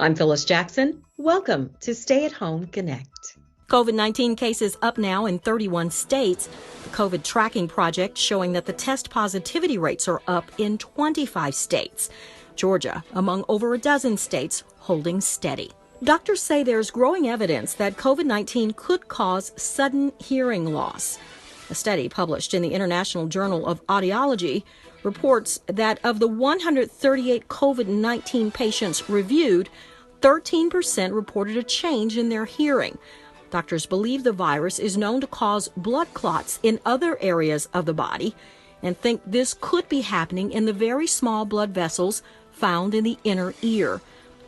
I'm Phyllis Jackson. Welcome to Stay at Home Connect. COVID-19 cases up now in 31 states. The COVID tracking project showing that the test positivity rates are up in 25 states. Georgia among over a dozen states holding steady. Doctors say there's growing evidence that COVID-19 could cause sudden hearing loss. A study published in the International Journal of Audiology reports that of the 138 COVID-19 patients reviewed, 13% reported a change in their hearing. Doctors believe the virus is known to cause blood clots in other areas of the body and think this could be happening in the very small blood vessels found in the inner ear.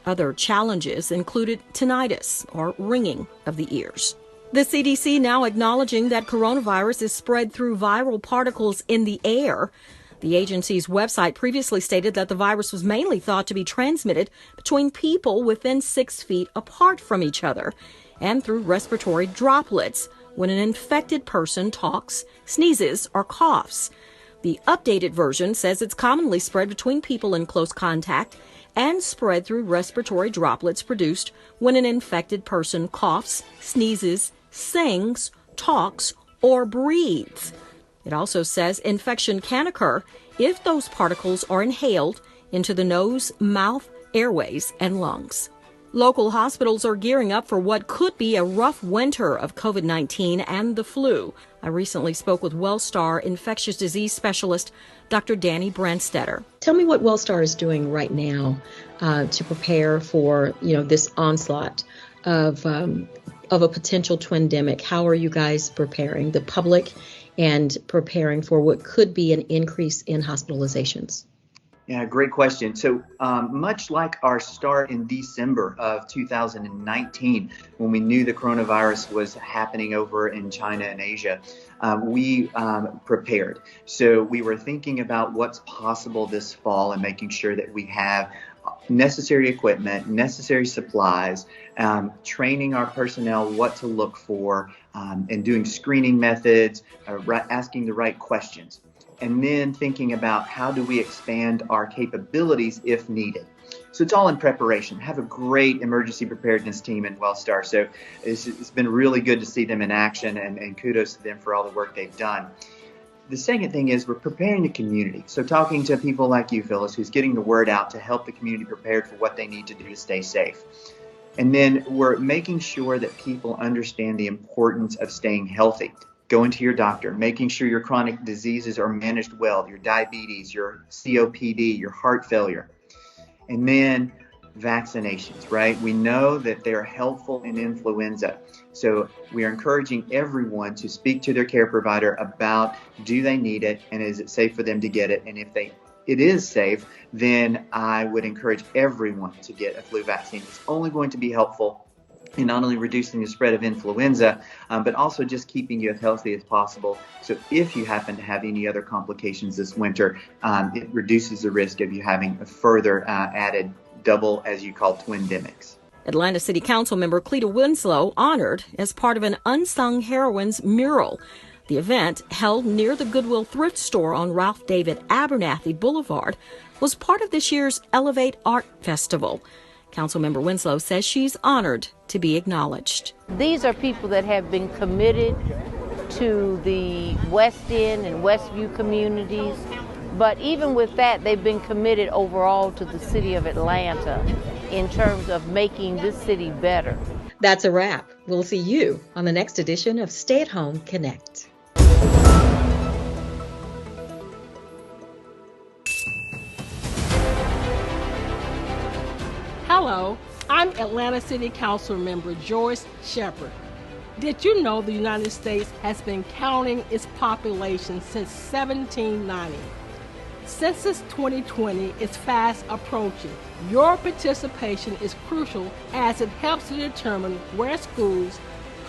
Other challenges included tinnitus, or ringing of the ears. The CDC now acknowledging that coronavirus is spread through viral particles in the air. The agency's website previously stated that the virus was mainly thought to be transmitted between people within 6 feet apart from each other and through respiratory droplets when an infected person talks, sneezes, or coughs. The updated version says it's commonly spread between people in close contact and spread through respiratory droplets produced when an infected person coughs, sneezes, sings, talks, or breathes. It also says infection can occur if those particles are inhaled into the nose, mouth, airways, and lungs. Local hospitals are gearing up for what could be a rough winter of COVID-19 and the flu. I recently spoke with WellStar infectious disease specialist Dr. Danny Brandstetter. Tell me what WellStar is doing right now to prepare for, this onslaught of a potential twindemic. How are you guys preparing the public and preparing for what could be an increase in hospitalizations? Yeah, great question. So much like our start in December of 2019, when we knew the coronavirus was happening over in China and Asia, we prepared. So we were thinking about what's possible this fall and making sure that we have necessary equipment, necessary supplies, training our personnel what to look for, and doing screening methods, asking the right questions. And then thinking about how do we expand our capabilities if needed. So it's all in preparation. Have a great emergency preparedness team in WellStar. So it's been really good to see them in action, and kudos to them for all the work they've done. The second thing is we're preparing the community. So talking to people like you, Phyllis, who's getting the word out to help the community prepared for what they need to do to stay safe. And then we're making sure that people understand the importance of staying healthy. Going to your doctor, making sure your chronic diseases are managed well, your diabetes, your COPD, your heart failure. And then vaccinations, right? We know that they're helpful in influenza. So we are encouraging everyone to speak to their care provider about, do they need it, and is it safe for them to get it? And if it is safe, then I would encourage everyone to get a flu vaccine. It's only going to be helpful in not only reducing the spread of influenza, but also just keeping you as healthy as possible. So if you happen to have any other complications this winter, it reduces the risk of you having a further added double, as you call, twindemics. Atlanta City Council member Cleta Winslow honored as part of an Unsung Heroines mural. The event, held near the Goodwill thrift store on Ralph David Abernathy Boulevard, was part of this year's Elevate Art Festival. Councilmember Winslow says she's honored to be acknowledged. These are people that have been committed to the West End and Westview communities, but even with that, they've been committed overall to the city of Atlanta in terms of making this city better. That's a wrap. We'll see you on the next edition of Stay at Home Connect. Hello, I'm Atlanta City Council member Joyce Shepard. Did you know the United States has been counting its population since 1790? Census 2020 is fast approaching. Your participation is crucial as it helps to determine where schools,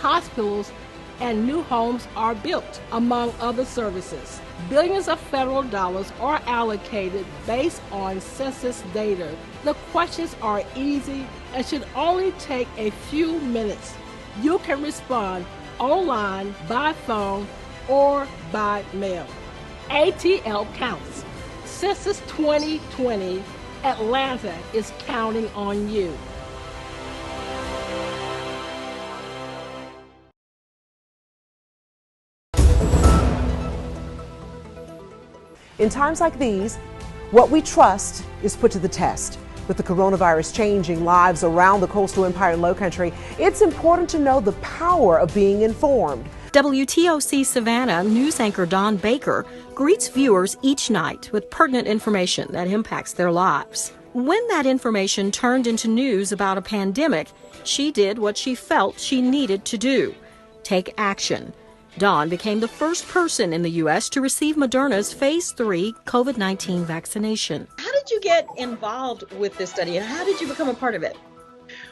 hospitals, and new homes are built, among other services. Billions of federal dollars are allocated based on census data. The questions are easy and should only take a few minutes. You can respond online, by phone, or by mail. ATL counts. Census 2020, Atlanta is counting on you. In times like these, what we trust is put to the test. With the coronavirus changing lives around the coastal Empire and Lowcountry, it's important to know the power of being informed. WTOC Savannah news anchor Dawn Baker greets viewers each night with pertinent information that impacts their lives. When that information turned into news about a pandemic, she did what she felt she needed to do: take action. Dawn became the first person in the U.S. to receive Moderna's Phase 3 COVID-19 vaccination. How did you get involved with this study, and how did you become a part of it?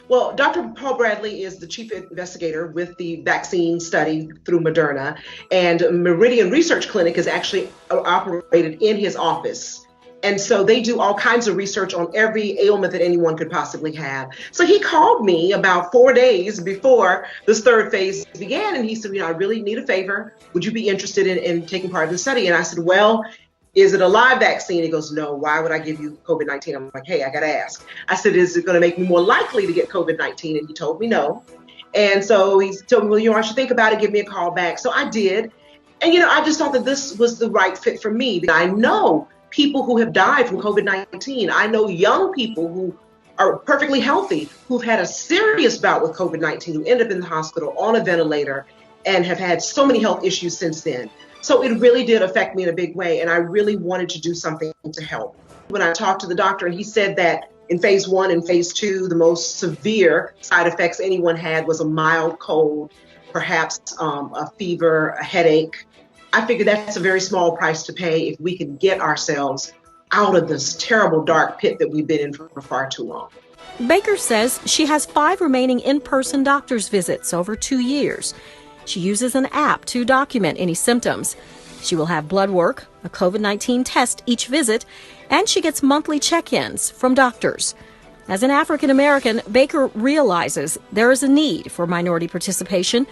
Well, Dr. Paul Bradley is the chief investigator with the vaccine study through Moderna, and Meridian Research Clinic is actually operated in his office. And so they do all kinds of research on every ailment that anyone could possibly have. So he called me about 4 days before this third phase began, and he said, I really need a favor. Would you be interested in taking part in the study? And I said, well, is it a live vaccine? He goes, no, why would I give you COVID-19? I'm like, hey, I got to ask. I said, is it going to make me more likely to get COVID-19? And he told me no. And so he told me, well, I should think about it. Give me a call back. So I did. And, I just thought that this was the right fit for me. I know people who have died from COVID-19. I know young people who are perfectly healthy, who've had a serious bout with COVID-19, who end up in the hospital on a ventilator and have had so many health issues since then. So it really did affect me in a big way, and I really wanted to do something to help. When I talked to the doctor, and he said that in phase 1 and phase 2, the most severe side effects anyone had was a mild cold, perhaps a fever, a headache. I figured that's a very small price to pay if we can get ourselves out of this terrible dark pit that we've been in for far too long. Baker says she has 5 remaining in-person doctor's visits over 2 years. She uses an app to document any symptoms. She will have blood work, a COVID-19 test each visit, and she gets monthly check-ins from doctors. As an African American, Baker realizes there is a need for minority participation.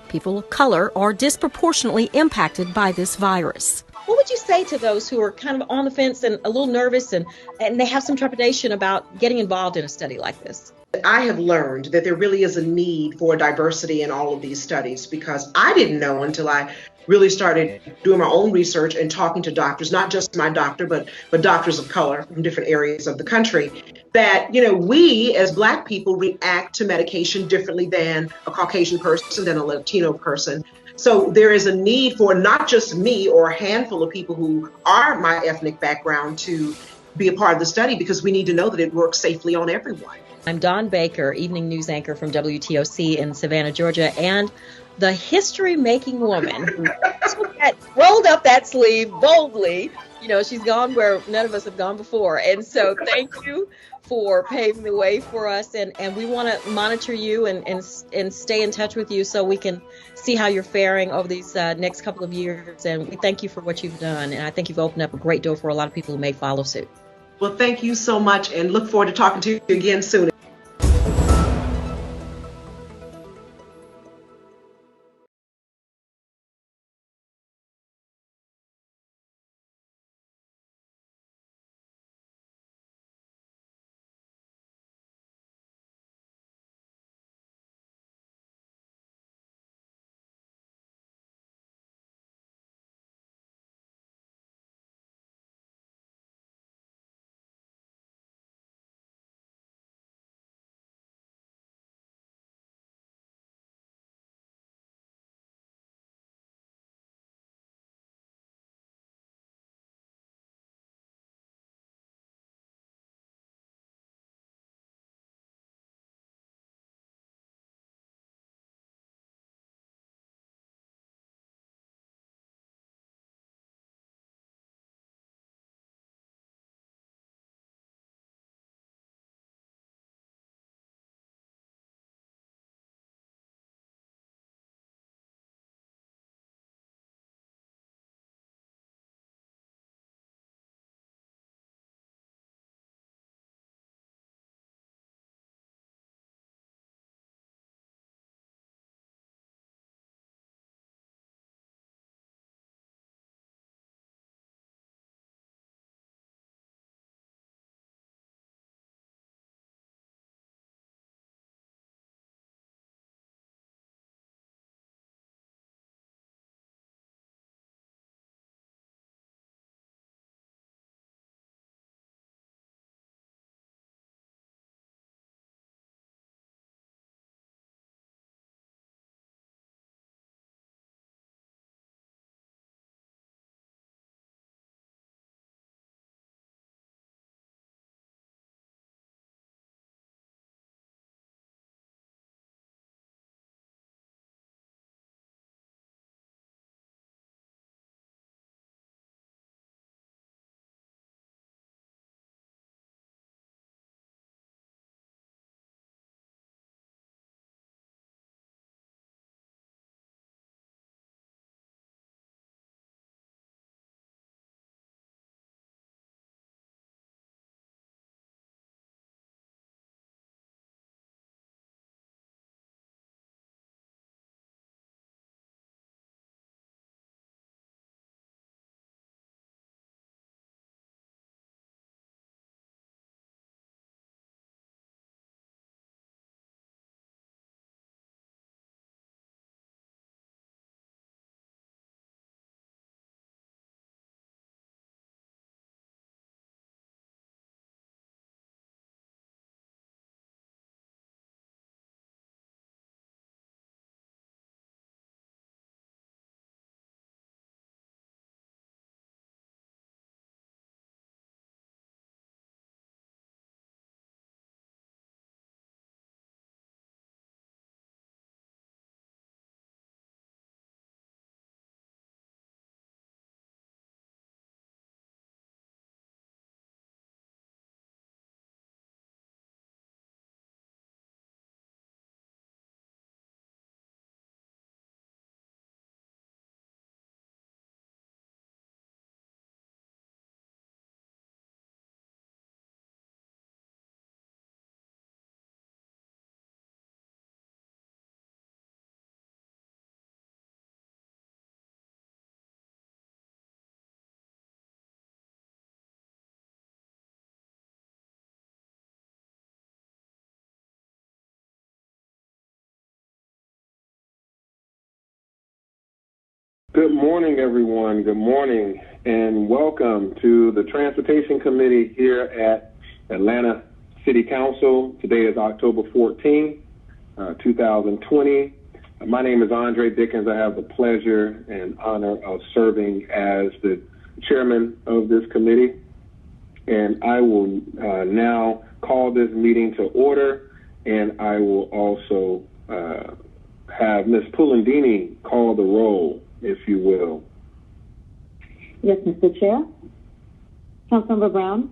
People of color are disproportionately impacted by this virus. What would you say to those who are kind of on the fence and a little nervous and they have some trepidation about getting involved in a study like this? I have learned that there really is a need for diversity in all of these studies, because I didn't know until I really started doing my own research and talking to doctors, not just my doctor, but doctors of color from different areas of the country, that, we as Black people react to medication differently than a Caucasian person, than a Latino person. So there is a need for not just me or a handful of people who are my ethnic background to be a part of the study, because we need to know that it works safely on everyone. I'm Dawn Baker, evening news anchor from WTOC in Savannah, Georgia, and the history-making woman who rolled up that sleeve boldly. She's gone where none of us have gone before. And so thank you for paving the way for us. And we want to monitor you and stay in touch with you so we can see how you're faring over these next couple of years. And we thank you for what you've done. And I think you've opened up a great door for a lot of people who may follow suit. Well, thank you so much, and look forward to talking to you again soon. Good morning, everyone. Good morning, and welcome to the Transportation Committee here at Atlanta City Council. Today is October 14th, 2020. My name is Andre Dickens. I have the pleasure and honor of serving as the chairman of this committee, and I will now call this meeting to order, and I will also have Ms. Pulandini call the roll, if you will. Yes, Mr. Chair. Councilmember Brown.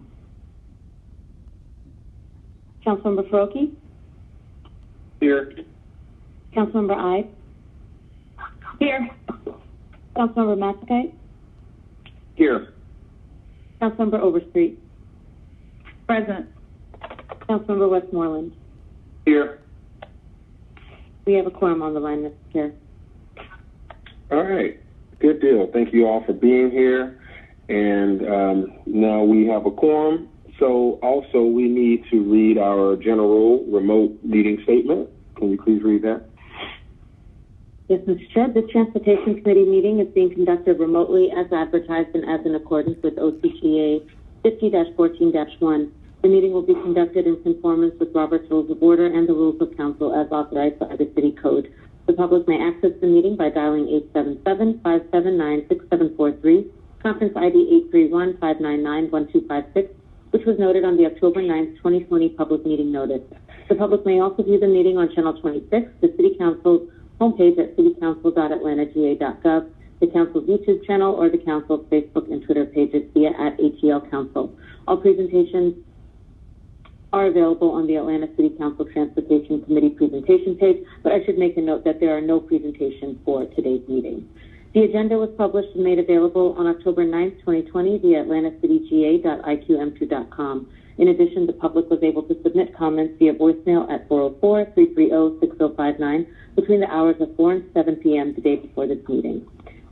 Councilmember Froki. Here. Councilmember Ide. Here. Councilmember Matsakite. Here. Councilmember Overstreet. Present. Councilmember Westmoreland. Here. We have a quorum on the line, Mr. Chair. All right. Good deal. Thank you all for being here. And now we have a quorum. So also we need to read our general remote meeting statement. Can you please read that? Yes, Mr. Chair. The Transportation Committee meeting is being conducted remotely as advertised and as in accordance with OCGA 50-14-1. The meeting will be conducted in conformance with Robert's Rules of Order and the Rules of Council as authorized by the City Code. The public may access the meeting by dialing 877-579-6743, conference ID 831-599-1256, which was noted on the October 9th, 2020 public meeting notice. The public may also view the meeting on Channel 26, the City Council homepage at citycouncil.atlantaga.gov, the Council's YouTube channel, or the Council's Facebook and Twitter pages via @ATL Council. All presentations are available on the Atlanta City Council Transportation Committee presentation page, but I should make a note that there are no presentations for today's meeting. The agenda was published and made available on October 9th, 2020 via atlantacitygA.iqm2.com. In addition, the public was able to submit comments via voicemail at 404-330-6059 between the hours of 4 and 7 p.m. the day before this meeting.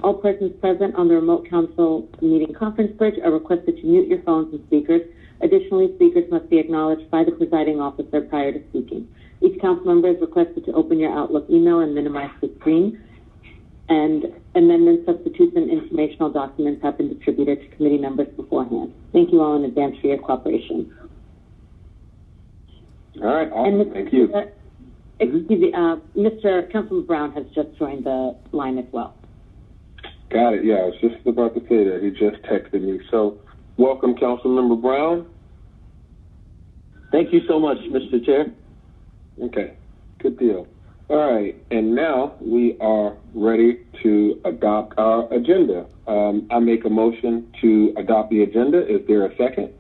All persons present on the remote council meeting conference bridge are requested to mute your phones and speakers. Additionally, speakers must be acknowledged by the presiding officer prior to speaking. Each council member is requested to open your Outlook email and minimize the screen. And amendments, substitutes, and informational documents have been distributed to committee members beforehand. Thank you all in advance for your cooperation. All right, awesome. Thank you. Excuse me, Mr. Councilman Brown has just joined the line as well. Got it. Yeah, I was just about to say that. He just texted me. So, welcome, Councilmember Brown. Thank you so much, Mr. Chair. Okay, good deal. All right, and now we are ready to adopt our agenda. I make a motion to adopt the agenda. Is there a second?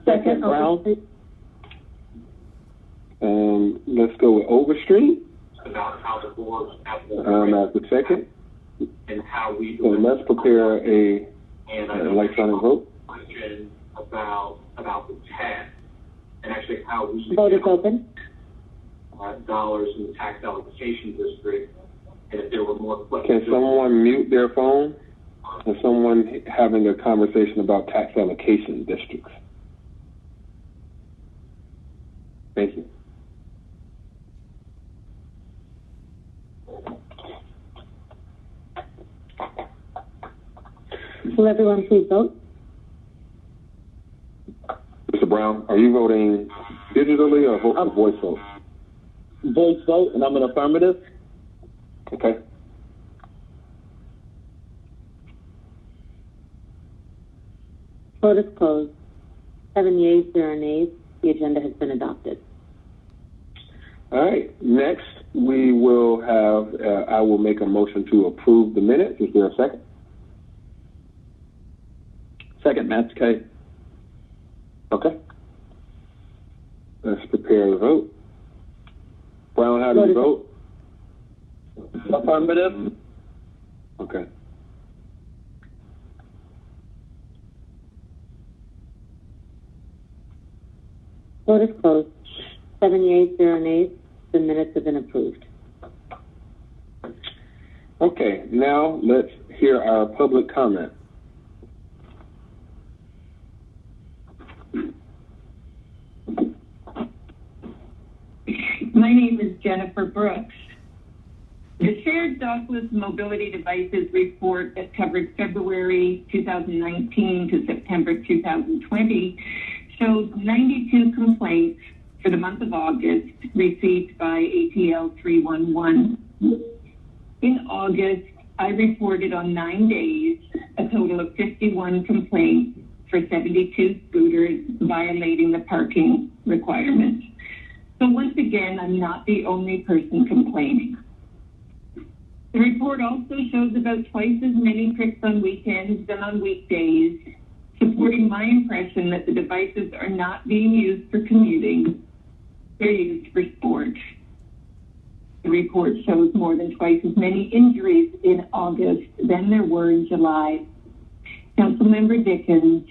Second, Brown. Let's go with Overstreet. About how the board as the second. And how we so let's prepare an electronic vote. Question about the tax and actually how we vote is open. Dollars in the tax allocation district, and if there were more questions. Can someone mute their phone? Is someone having a conversation about tax allocation districts? Thank you. Will everyone please vote? Mr. Brown, are you voting digitally or voice vote? Voice vote, and I'm an affirmative. Okay. Vote is closed. 7 yeas, 0 nays. The agenda has been adopted. All right. Next, we will have, I will make a motion to approve the minutes. Is there a second? Second, Matsakite. Okay. Let's prepare the vote. Brown, how do you vote? Affirmative. Okay. Vote is closed. 7 yeas, 0 nays. The minutes have been approved. Okay, now let's hear our public comment. My name is Jennifer Brooks. The Shared Dockless Mobility Devices report that covered February 2019 to September 2020 shows 92 complaints for the month of August received by ATL 311. In August, I reported on 9 days a total of 51 complaints for 72 scooters violating the parking requirements. So once again, I'm not the only person complaining. The report also shows about twice as many trips on weekends than on weekdays, supporting my impression that the devices are not being used for commuting, they're used for sport. The report shows more than twice as many injuries in August than there were in July. Councilmember Dickens,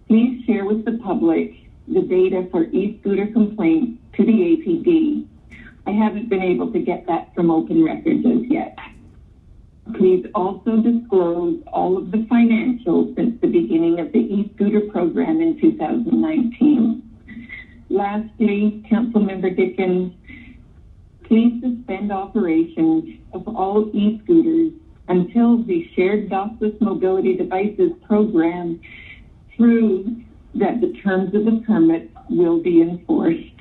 please share with the public the data for e-scooter complaints to the APD. I haven't been able to get that from open records as yet. Please also disclose all of the financials since the beginning of the e-scooter program in 2019. Lastly, Councilmember Dickens, please suspend operations of all e-scooters until the Shared Dockless Mobility Devices program proves that the terms of the permit will be enforced.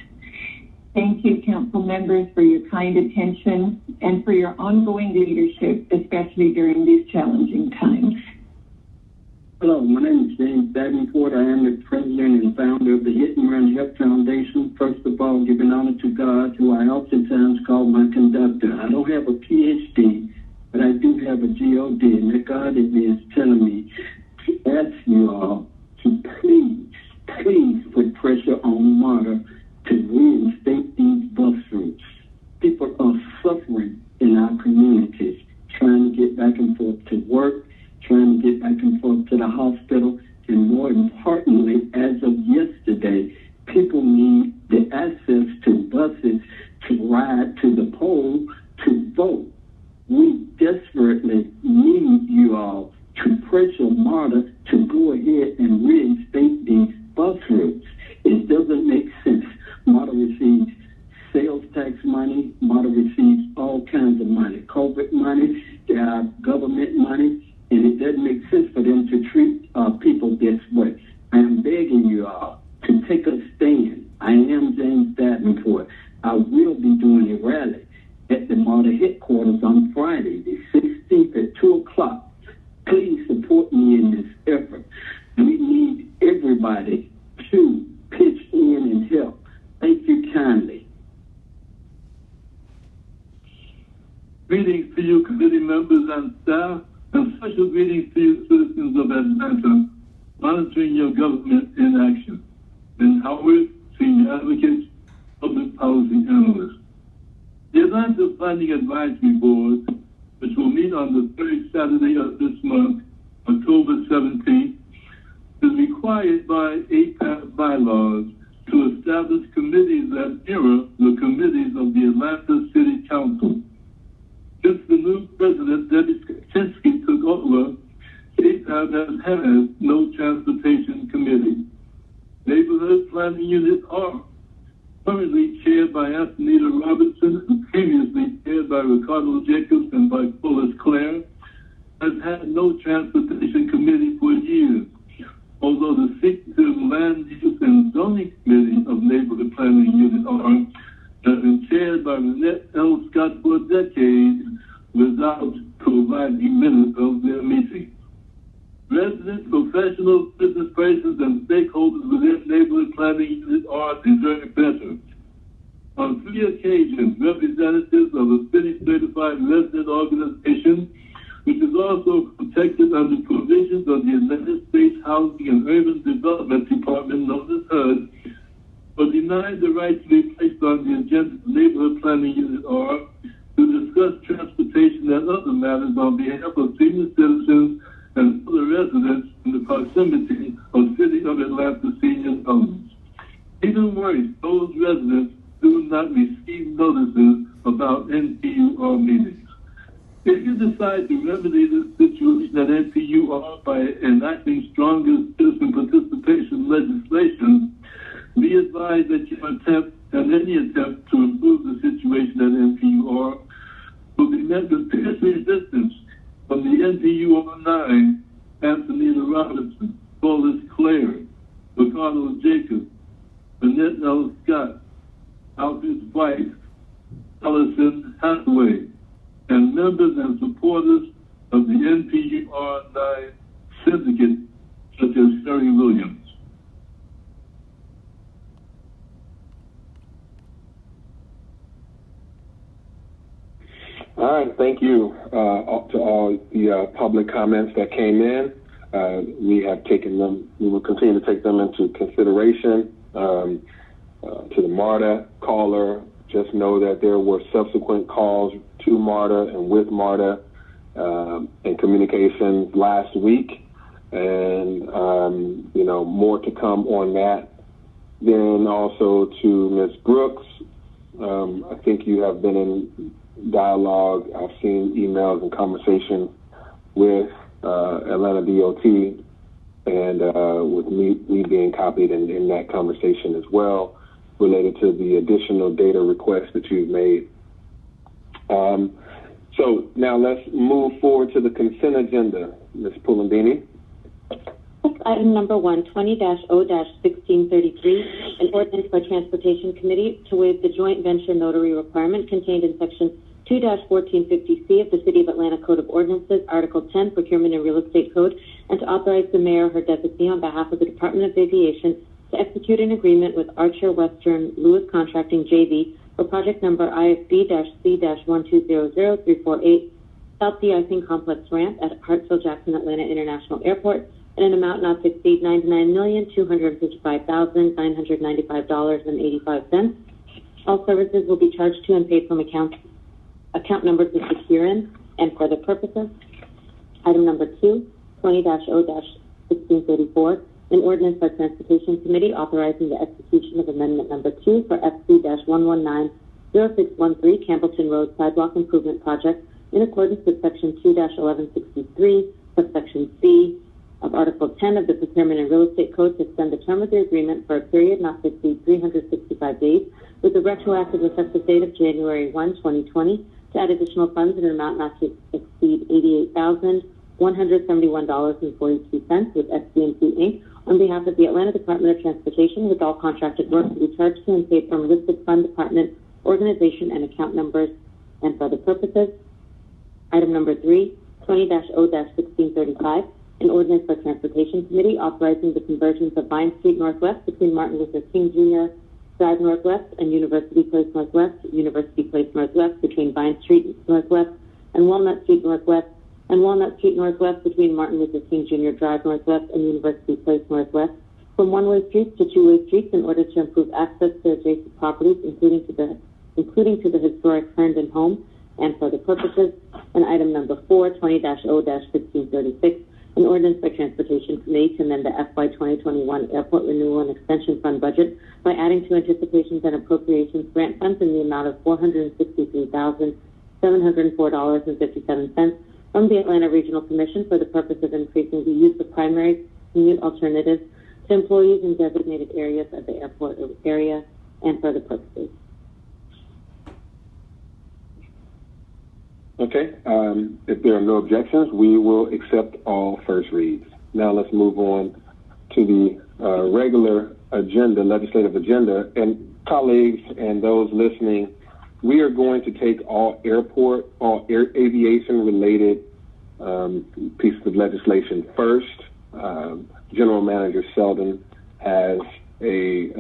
Thank you, council members, for your kind attention and for your ongoing leadership, especially during these challenging times. Hello, my name is James Davenport. I am the president and founder of the Hit and Run Help Foundation. First of all, giving honor to God, who I oftentimes call my conductor. I don't have a PhD, but I do have a GOD, and that God is telling me to ask you all to please put pressure on MARTA to reinstate these bus routes. People are suffering in our communities, trying to get back and forth to work, trying to get back and forth to the hospital, and more importantly, as of yesterday, people need the access to buses to ride to the poll to vote. We desperately need you all to pressure MARTA to go ahead and reinstate these bus routes. It doesn't make sense. MARTA receives sales tax money, MARTA receives all kinds of money, COVID money, government money, and it doesn't make sense for them to treat people this way. I am begging you all to take a stand. I am James Davenport. I will be doing a rally at the MARTA headquarters on Friday, the 16th at 2 o'clock. Please support me in this effort. We need everybody to pitch in and help. Thank you kindly. Greetings to you, committee members and staff, and special greetings to you, citizens of Atlanta, monitoring your government in action. Ben Howard, Senior Advocate, Public Policy Analyst. The Atlanta Planning Advisory Board, which will meet on the third Saturday of this month, October 17th, is required by APAP bylaws to establish committees that mirror the committees of the Atlanta City Council. Since the new president, Debbie Kaczynski, took over, APAP has had no transportation committee. Neighborhood Planning Unit R, currently chaired by Antonita Robertson and previously chaired by Ricardo Jacobs and by Phyllis Clare, has had no transportation committee for years, although the secretive Land Use and Zoning Committee of Neighborhood Planning Unit R has been chaired by Renette L. Scott for decades without providing minutes of their meetings. Residents, professionals, business persons, and stakeholders within Neighborhood Planning Unit R deserve better. On 3 occasions, representatives of the city certified resident organization, which is also protected under provisions of the United States Housing and Urban Development Department, known as HUD, were denied the right to be placed on the agenda of Neighborhood Planning Unit R to discuss transportation and other matters on behalf of senior citizens and other residents in the proximity of City of Atlanta senior homes. Even worse, those residents do not receive notices about NPUR meetings. If you decide to remedy this situation at NPUR by enacting stronger citizen participation legislation, be advised that your attempt and any attempt to improve the situation at NPUR will be met with fierce resistance from the NPU-09, Antonina Robinson, Paulus Clare, Ricardo Jacob, Annette L. Scott, Alfred White, Allison Hathaway, and members and supporters of the NPU-09 syndicate, such as Sherry Williams. All right, thank you to all the public comments that came in. We have taken them, we will continue to take them into consideration. To the MARTA caller, just know that there were subsequent calls to MARTA and with MARTA and communications last week, and more to come on that. Then also to Ms. Brooks, I think you have been in dialogue. I've seen emails and conversations with Atlanta DOT, and with me being copied in that conversation as well, related to the additional data requests that you've made. So now let's move forward to the consent agenda. Ms. Pulandini. Item number 1, 20-0-1633, an ordinance by Transportation Committee to waive the joint venture notary requirement contained in Section 2-1450C of the City of Atlanta Code of Ordinances, Article 10, Procurement and Real Estate Code, and to authorize the mayor or her designee on behalf of the Department of Aviation to execute an agreement with Archer Western Lewis Contracting JV for project number IFB-C-1200348, South De-icing Complex Ramp at Hartsfield-Jackson Atlanta International Airport, in an amount not to exceed $99,255,995.85. All services will be charged to and paid from account numbers listed herein and for the purposes. Item number 2, 20-0-1634, an ordinance by Transportation Committee authorizing the execution of Amendment number 2 for FC-119-0613 Campbellton Road Sidewalk Improvement Project in accordance with Section 2-1163, subsection C of Article 10 of the Procurement and Real Estate Code to extend the term of the agreement for a period not to exceed 365 days with the retroactive effective date of January 1, 2020, to add additional funds in an amount not to exceed $88,171.42 with SC&C Inc. on behalf of the Atlanta Department of Transportation, with all contracted work to be charged to and paid from listed fund department, organization, and account numbers and for other purposes. Item number 3, 20-0-1635, an ordinance by Transportation Committee authorizing the conversions of Vine Street Northwest between Martin Luther King Jr. Drive Northwest and University Place Northwest, University Place Northwest between Vine Street Northwest and Walnut Street Northwest, and Walnut Street Northwest between Martin Luther King Jr. Drive Northwest and University Place Northwest, from one-way streets to two-way streets in order to improve access to adjacent properties, including to the historic Herndon home, and for the purposes. And item number 4, 20-0-1636, an ordinance by Transportation Committee to amend the FY 2021 Airport Renewal and Extension Fund budget by adding to anticipations and appropriations grant funds in the amount of $463,704.57 from the Atlanta Regional Commission for the purpose of increasing the use of primary commute alternatives to employees in designated areas of the airport area and for the purposes. Okay, if there are no objections, we will accept all first reads. Now let's move on to the regular agenda, legislative agenda. And colleagues and those listening, we are going to take all aviation related pieces of legislation first. General Manager Selden has a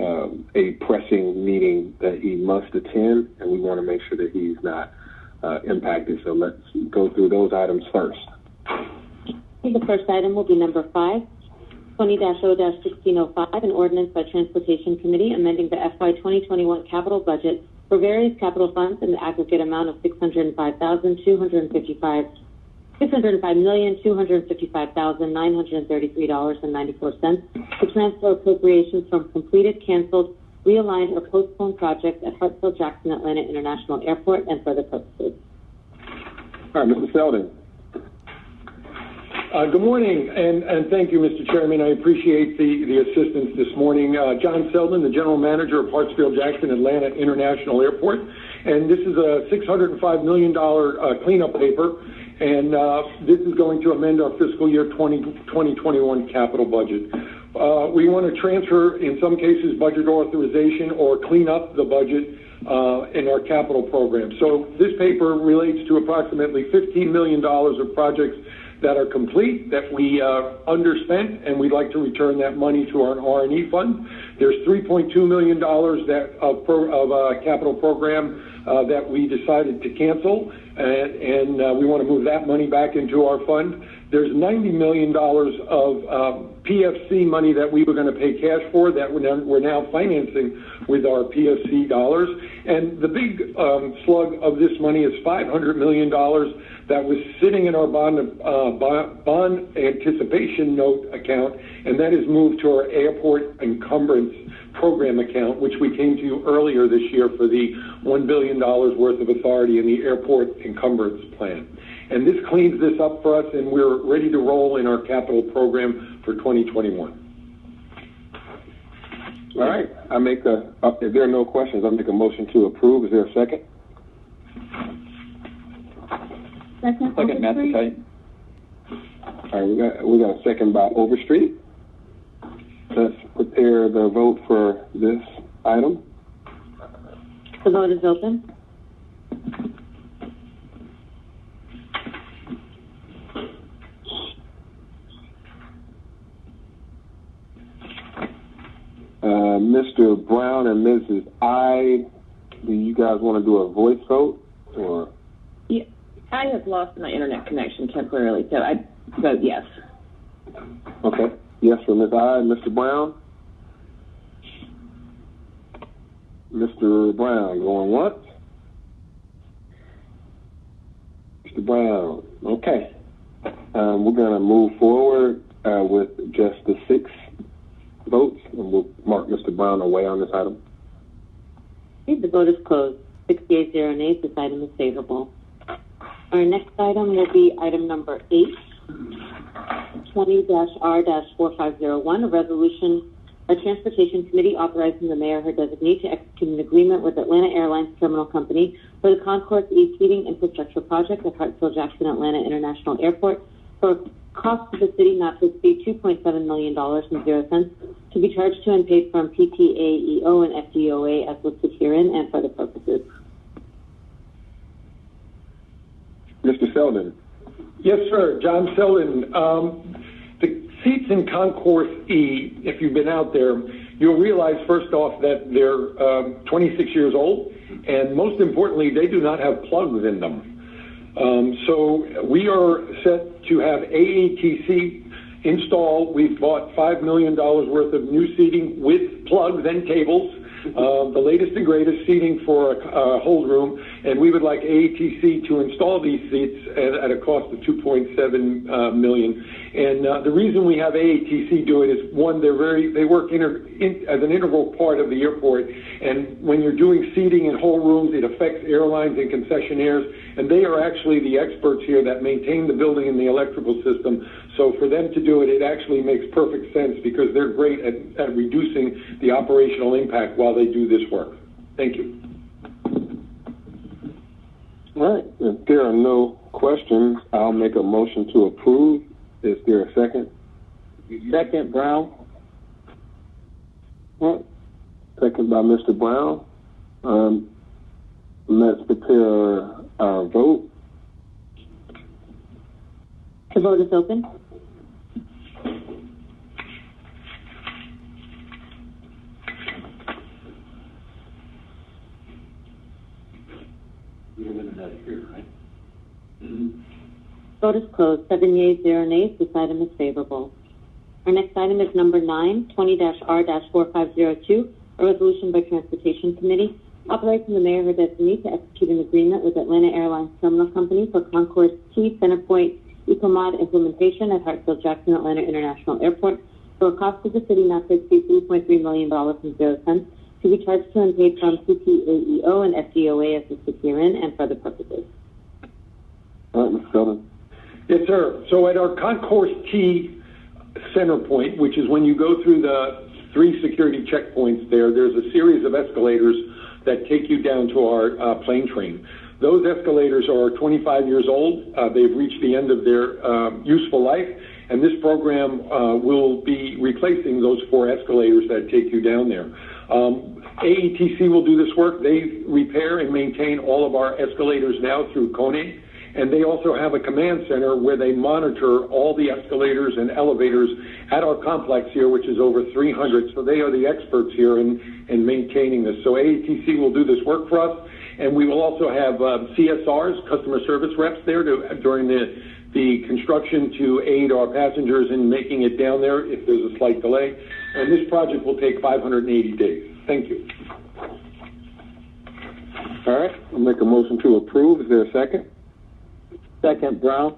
pressing meeting that he must attend, and we want to make sure that he's not impacted. So let's go through those items first. The first item will be number 5, 20-0-1605, an ordinance by Transportation Committee amending the FY 2021 capital budget for various capital funds in the aggregate amount of $605,255,933.94 to transfer appropriations from completed, canceled, realigned, or postponed projects at Hartsfield-Jackson Atlanta International Airport and for other purposes. All right, Mr. Selden. Good morning, and thank you, Mr. Chairman. I appreciate the assistance this morning. John Selden, the General Manager of Hartsfield-Jackson Atlanta International Airport, And this is a $605 million cleanup paper, and this is going to amend our fiscal year 2021 capital budget. We want to transfer, in some cases, budget authorization or clean up the budget in our capital program. So this paper relates to approximately $15 million of projects that are complete, that we underspent, and we'd like to return that money to our R&E fund. There's $3.2 million of capital program that we decided to cancel, and we want to move that money back into our fund. There's $90 million of PFC money that we were going to pay cash for that we're now financing with our PFC dollars. And the big slug of this money is $500 million that was sitting in our bond anticipation note account, and that is moved to our airport encumbrance program account, which we came to you earlier this year for the $1 billion worth of authority in the airport encumbrance plan. And this cleans this up for us, and we're ready to roll in our capital program for 2021. All right. If there are no questions, I'll make a motion to approve. Is there a second? Second, Matthew Kite. All right, we got a second by Overstreet. Let's prepare the vote for this item. The vote is open. Mr. Brown and Mrs. I, do you guys want to do a voice vote, or? Yeah, I have lost my internet connection temporarily, so I vote yes. Okay. Yes for Ms. I. Mr. Brown? Mr. Brown, going once? Mr. Brown. Okay. We're going to move forward with just the 6 votes, and we'll mark Mr. Brown away on this item. The vote is closed. 68-0 nays. This item is favorable. Our next item will be item number 8, 20-R-4501, a resolution by Transportation Committee authorizing the mayor or her designee to execute an agreement with Atlanta Airlines Terminal Company for the Concourse E Seating Infrastructure Project at Hartsfield-Jackson Atlanta International Airport for a cost to the city not to exceed $2.7 million and 0 cents to be charged to and paid from PTAEO and FDOA as listed herein and for the purposes. Mr. Selden. Yes, sir. John Selden. The seats in Concourse E, if you've been out there, you'll realize first off that they're 26 years old, and most importantly, they do not have plugs in them. So we are set to have AATC install. We've bought $5 million worth of new seating with plugs and cables, the latest and greatest seating for a hold room, and we would like AATC to install these seats at a cost of $2.7 million. And the reason we have AATC do it is, one, they work as an integral part of the airport, and when you're doing seating in whole rooms, it affects airlines and concessionaires, and they are actually the experts here that maintain the building and the electrical system. So for them to do it, it actually makes perfect sense because they're great at reducing the operational impact while they do this work. Thank you. All right. If there are no questions, I'll make a motion to approve. Is there a second? Second, Brown. All right. Second by Mr. Brown. Let's prepare our vote. The vote is open. Vote is closed. 7 yeas, 0 nays. This item is favorable. Our next item is number 9, 20-R-4502, a resolution by Transportation Committee authorizing the mayor or designee to execute an agreement with Atlanta Airlines Terminal Company for Concourse T Centerpoint Ecomod implementation at Hartsfield-Jackson Atlanta International Airport for a cost to the city not to exceed $3.3 million and 0 cents to be charged to and paid from PTAEO and FDOA as listed herein and for other purposes. All right, Mr. Feldman. Yes, sir. So at our Concourse T center point, which is when you go through the 3 security checkpoints there's a series of escalators that take you down to our plane train. Those escalators are 25 years old. They've reached the end of their useful life, and this program will be replacing those 4 escalators that take you down there. AETC will do this work. They repair and maintain all of our escalators now through Kone, and they also have a command center where they monitor all the escalators and elevators at our complex here, which is over 300. So they are the experts here in maintaining this. So AETC will do this work for us, and we will also have CSRs, customer service reps, there during the construction to aid our passengers in making it down there if there's a slight delay. And this project will take 580 days. Thank you. All right, I'll make a motion to approve. Is there a second? Second, Brown.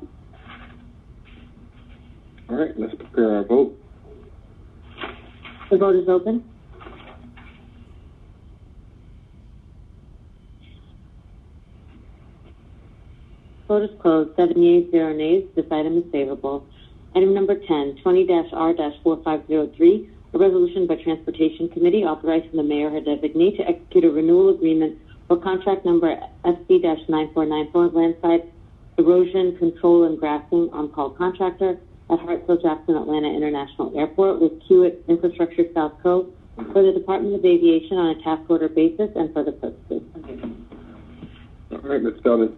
All right, let's prepare our vote. The vote is open. Vote is closed. 7 yeas, 0 nays. This item is favorable. Item number 10, 20-R-4503, a resolution by Transportation Committee authorizing the mayor or designee to execute a renewal agreement for contract number SC-9494 landside erosion control and grassing on-call contractor at Hartsfield-Jackson Atlanta International Airport with Kiewit Infrastructure South Co. for the Department of Aviation on a task order basis and for the purposes. All right, Ms. Belden.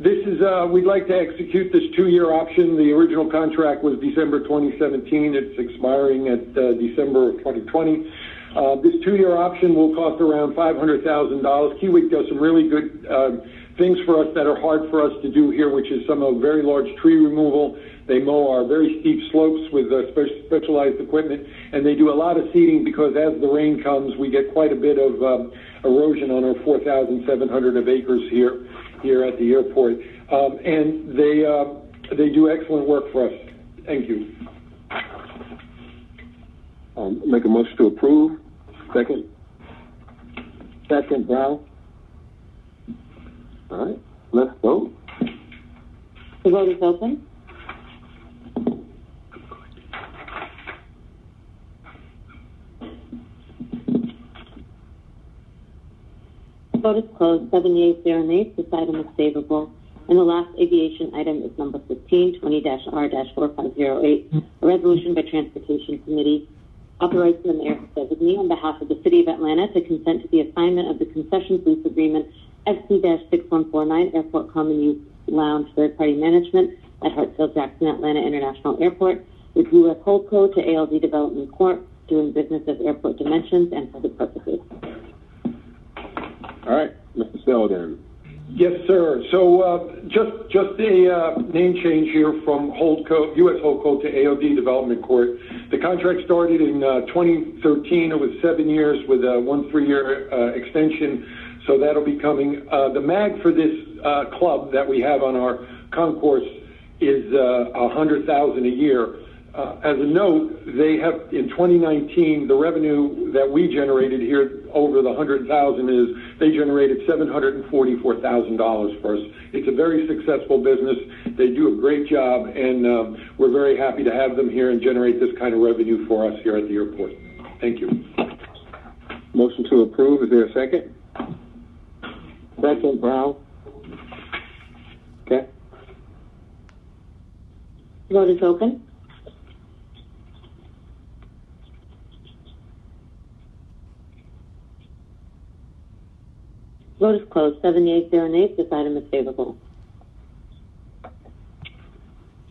This is, we'd like to execute this 2-year option. The original contract was December 2017. It's expiring at December of 2020. This 2-year option will cost around $500,000. Kiewit does some really good things for us that are hard for us to do here, which is some of very large tree removal. They mow our very steep slopes with specialized equipment, and they do a lot of seeding because as the rain comes, we get quite a bit of erosion on our 4,700 of acres here at the airport. And they do excellent work for us. Thank you. Make a motion to approve. Second. Second, Brown. All right, let's vote. The vote is open. The vote is closed. 7 yeas, 0 nays. This item is favorable. And the last aviation item is number 15, 20-R-4508, a resolution by Transportation Committee authorizing the mayor designee on behalf of the City of Atlanta to consent to the assignment of the concessions lease agreement SC-6149 Airport Common Use Lounge Third-Party Management at Hartsfield-Jackson Atlanta International Airport with U.S. Holdco to ALD Development Corp. doing business as Airport Dimensions and for the purposes. All right, Mr. Selden. Yes, sir. So just a name change here from Holdco, U.S. Holdco to AOD Development Corp. The contract started in 2013. It was 7 years with a 1 3-year extension. So that'll be coming. The MAG for this club that we have on our concourse is $100,000 a year. As a note, they have in 2019 the revenue that we generated here over the $100,000 is they generated $744,000 for us. It's a very successful business. They do a great job, and we're very happy to have them here and generate this kind of revenue for us here at the airport. Thank you. Motion to approve. Is there a second? Second, Brown. Okay. Vote is open. Vote is closed. 7 yeas, 0 nays. This item is favorable.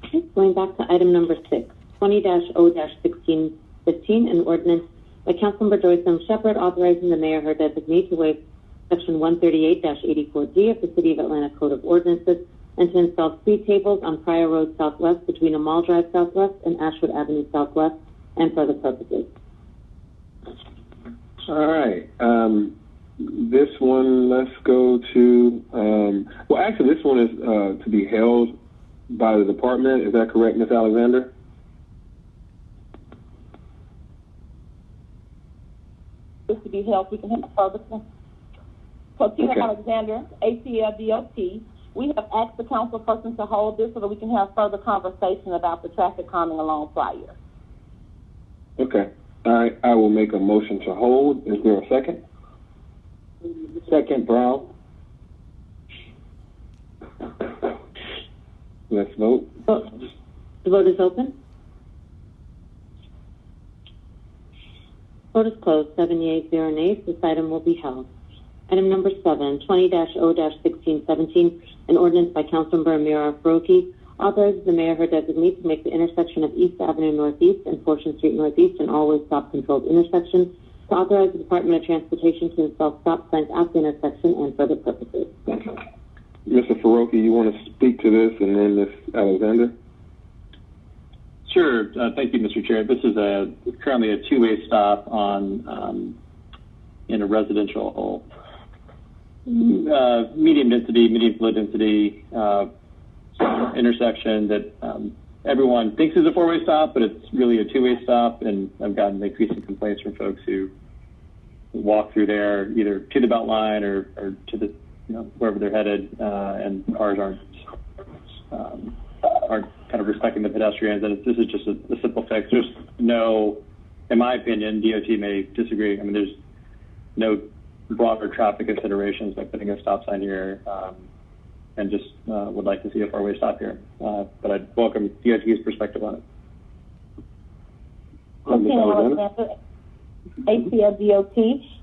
Okay, going back to item number 6, 20-O-1615, an ordinance by Councilmember Joyce M. Shepherd authorizing the mayor or her designee to waive Section 138-84D of the City of Atlanta Code of Ordinances and to install speed tables on Pryor Road Southwest between Amal Drive Southwest and Ashwood Avenue Southwest and for other purposes. All right. This one, let's go to, well, actually, this one is to be held by the department. Is that correct, Ms. Alexander? This to be held. We can have further. So, Tina Alexander, ACLDOT, we have asked the council person to hold this so that we can have further conversation about the traffic calming along Pryor. Okay. All right. I will make a motion to hold. Is there a second? Second, Brown. Let's vote. The vote is open. Vote is closed. 7 yeas, 0 nays. This item will be held. Item number 7, 20-0-1617, an ordinance by Councilmember Amira Faruqi, authorizes the mayor or her designee to make the intersection of East Avenue Northeast and Fortune Street Northeast an always stop-controlled intersection, to authorize the Department of Transportation to install stop signs at the intersection and for other purposes. Mr. Faruqi, you want to speak to this, and then Ms. Alexander? Sure. Thank you, Mr. Chair. This is currently a two-way stop on in a residential medium low density intersection that everyone thinks is a four-way stop, but it's really a two-way stop. And I've gotten increasing complaints from folks who walk through there either to the belt line or to the wherever they're headed, and cars aren't kind of respecting the pedestrians. And this is just a simple fix. There's no, in my opinion, DOT may disagree. I mean, there's no broader traffic considerations by putting a stop sign here, and just would like to see a four-way stop here. But I'd welcome DOT's perspective on it. Okay, ACL DOT.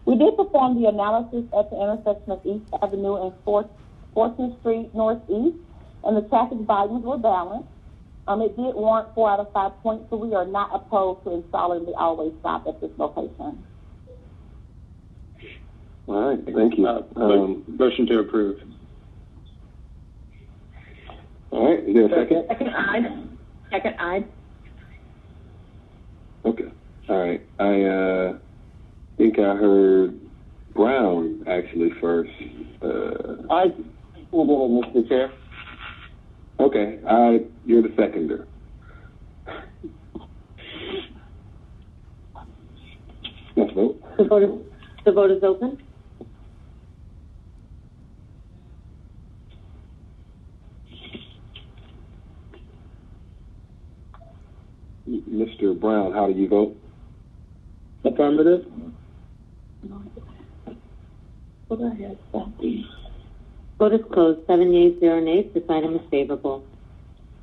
We did perform the analysis at the intersection of East Avenue and 14th Street Northeast, and the traffic volumes were balanced. It did warrant 4 out of 5 points, so we are not opposed to installing the always stop at this location. All right, thank you. Motion to approve. All right, is there a second? Second, aye. Okay. All right. I think I heard Brown actually first. I will go, Mr. Chair. Okay. You're the seconder. Let's vote. The vote is open. Mr. Brown, how do you vote? Affirmative. Vote is closed. 7 yeas, 0 nays. This item is favorable.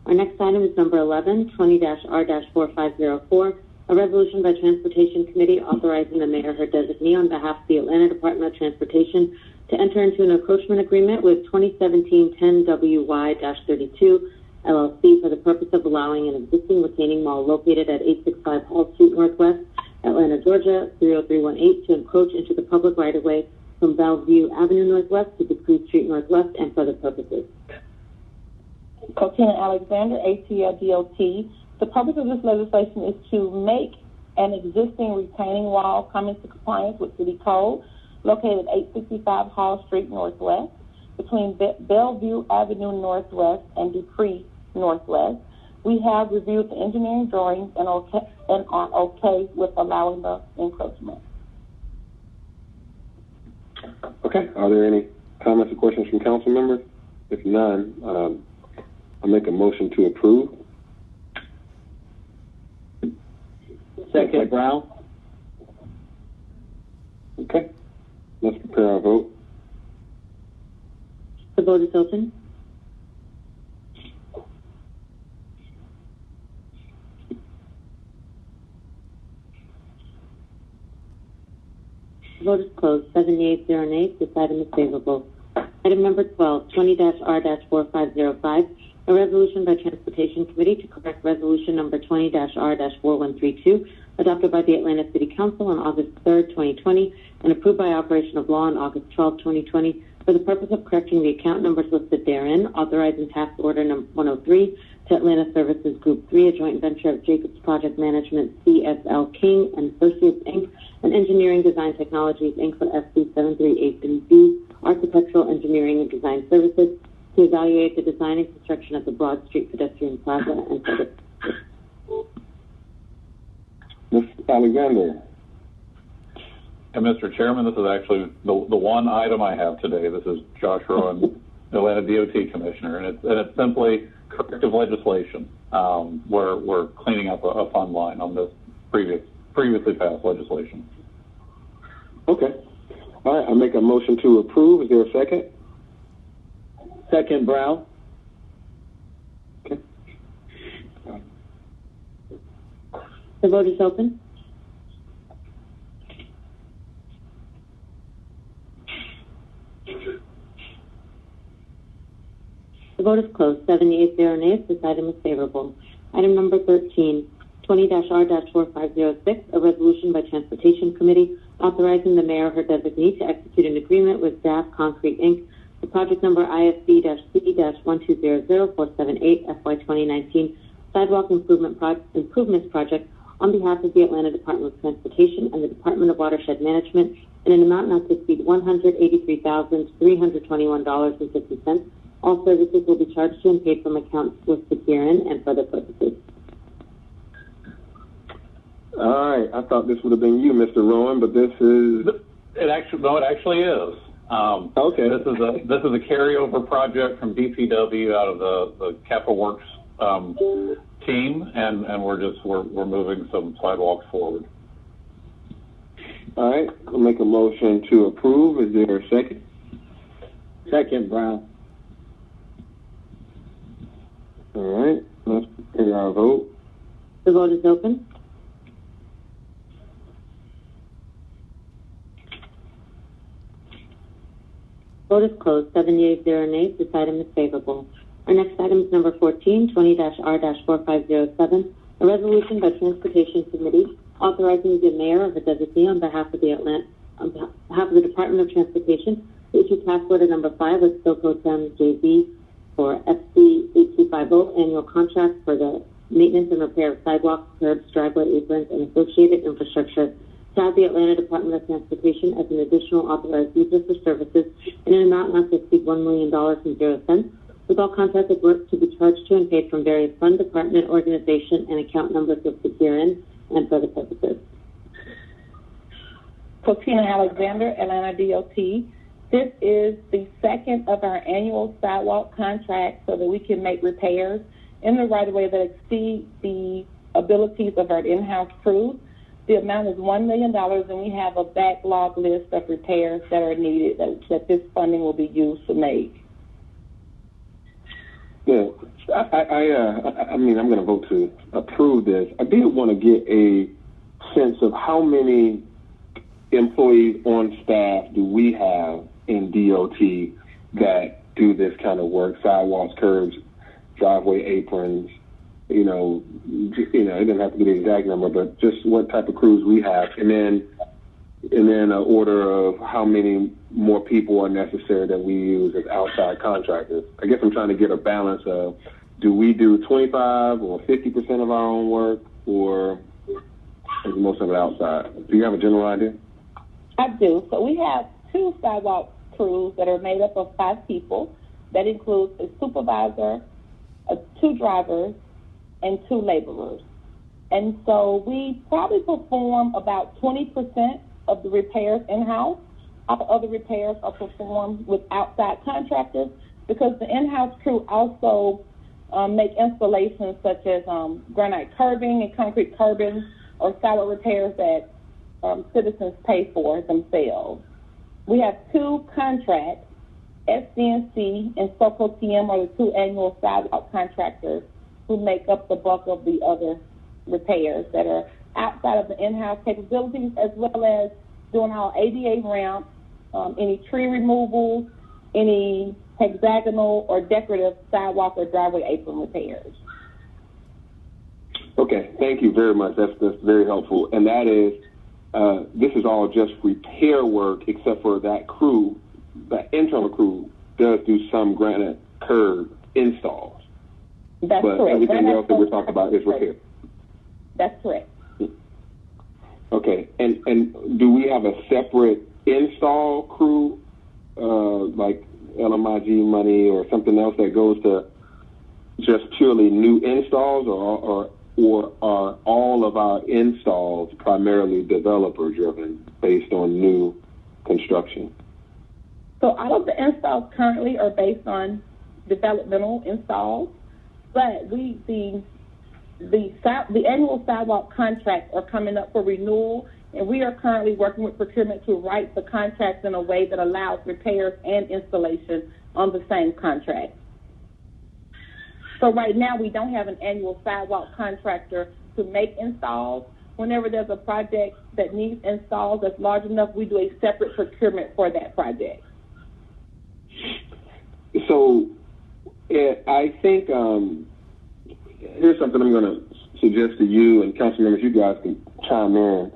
Our next item is number 11, 20-R-4504, a resolution by Transportation Committee authorizing the mayor or her designee on behalf of the Atlanta Department of Transportation to enter into an encroachment agreement with 2017-10WY-32 LLC for the purpose of allowing an existing retaining wall located at 865 Hall Street Northwest, Atlanta, Georgia, 30318 to encroach into the public right-of-way from Bellevue Avenue Northwest to Dupree Street Northwest and for other purposes. Cotina Alexander, ATL DOT. The purpose of this legislation is to make an existing retaining wall come into compliance with City Code located at 865 Hall Street Northwest between Bellevue Avenue Northwest and Dupree Northwest. We have reviewed the engineering drawings and are okay with allowing the encroachment. Okay. Are there any comments or questions from council members? If none, I'll make a motion to approve. Second, Brown. Okay. Let's prepare our vote. The vote is open. The vote is closed. 7 yeas, 0 nays. This item is favorable. Item number 12, 20-R-4505, a resolution by Transportation Committee to correct resolution number 20-R-4132, adopted by the Atlanta City Council on August 3rd, 2020, and approved by operation of law on August 12, 2020, for the purpose of correcting the account numbers listed therein, authorizing task order number 103 to Atlanta Services Group 3, a joint venture of Jacobs Project Management, CSL King and Associates, Inc., and Engineering Design Technologies, Inc. for SC 738B, Architectural Engineering and Design Services, to evaluate the design and construction of the Broad Street Pedestrian Plaza and further. Ms. Alexander. And Mr. Chairman, this is actually the one item I have today. This is Josh Rowan, Atlanta DOT Commissioner, and it's simply corrective legislation. We're cleaning up a fund line on this previously passed legislation. Okay. All right, I make a motion to approve. Is there a second? Second, Brown. Okay. The vote is open. The vote is closed. 78 nays. This item is favorable. Item number 13, 20-R-4506, a resolution by Transportation Committee authorizing the mayor or her designee to execute an agreement with DAF Concrete, Inc. for project number ISB-C-1200478 FY 2019 sidewalk improvements project on behalf of the Atlanta Department of Transportation and the Department of Watershed Management in an amount not to exceed $183,321.50. All services will be charged to and paid from accounts listed herein and for other purposes. All right, I thought this would have been you, Mr. Rowan, but this is. It actually is. Okay. This is a carryover project from DPW out of the Capital Works team, and we're moving some sidewalks forward. All right, I'll make a motion to approve. Is there a second? Second, Brown. All right, let's prepare our vote. The vote is open. Vote is closed. 78 nays. This item is favorable. Our next item is number 14, 20-R-4507, a resolution by Transportation Committee authorizing the mayor or the designee on behalf of the Department of Transportation to issue task order number 5 with Stokotem JV for FC 8250 annual contract for the maintenance and repair of sidewalks, curbs, driveway aprons, and associated infrastructure to have the Atlanta Department of Transportation as an additional authorized user for services in an amount not to exceed $1 million and 0 cents, with all contracted work to be charged to and paid from various fund, department, organization, and account numbers listed herein and for other purposes. Cotina Alexander, Atlanta DOT. This is the second of our annual sidewalk contracts so that we can make repairs in the right-of-way that exceed the abilities of our in-house crews. The amount is $1 million, and we have a backlog list of repairs that are needed that this funding will be used to make. Yeah, I mean, I'm going to vote to approve this. I did want to get a sense of how many employees on staff do we have in DOT that do this kind of work, sidewalks, curbs, driveway aprons, it doesn't have to be the exact number, but just what type of crews we have, and then an order of how many more people are necessary that we use as outside contractors. I guess I'm trying to get a balance of, do we do 25 or 50% of our own work, or is most of it outside? Do you have a general idea? I do. So we have 2 sidewalk crews that are made up of 5 people. That includes a supervisor, 2 drivers, and 2 laborers. And so we probably perform about 20% of the repairs in-house. All other repairs are performed with outside contractors because the in-house crew also make installations such as granite curbing and concrete curbing or sidewalk repairs that citizens pay for themselves. We have 2 contracts. SDNC and SOCO-TM are the 2 annual sidewalk contractors who make up the bulk of the other repairs that are outside of the in-house capabilities, as well as doing our ADA ramps, any tree removals, any hexagonal or decorative sidewalk or driveway apron repairs. Okay, thank you very much. That's very helpful. And that is, this is all just repair work, except for that crew, that internal crew does do some granite curb installs. That's but correct. Everything else that we're talking about is repair. That's correct. Okay, and do we have a separate install crew, like LMIG money or something else that goes to just purely new installs, or are all of our installs primarily developer driven based on new construction? So all of the installs currently are based on developmental installs, but the annual sidewalk contracts are coming up for renewal And we are currently working with procurement to write the contracts in a way that allows repairs and installation on the same contract. So right now, we don't have an annual sidewalk contractor to make installs. Whenever there's a project that needs installs that's large enough, we do a separate procurement for that project. So I think here's something I'm going to suggest to you and council members. You guys can chime in.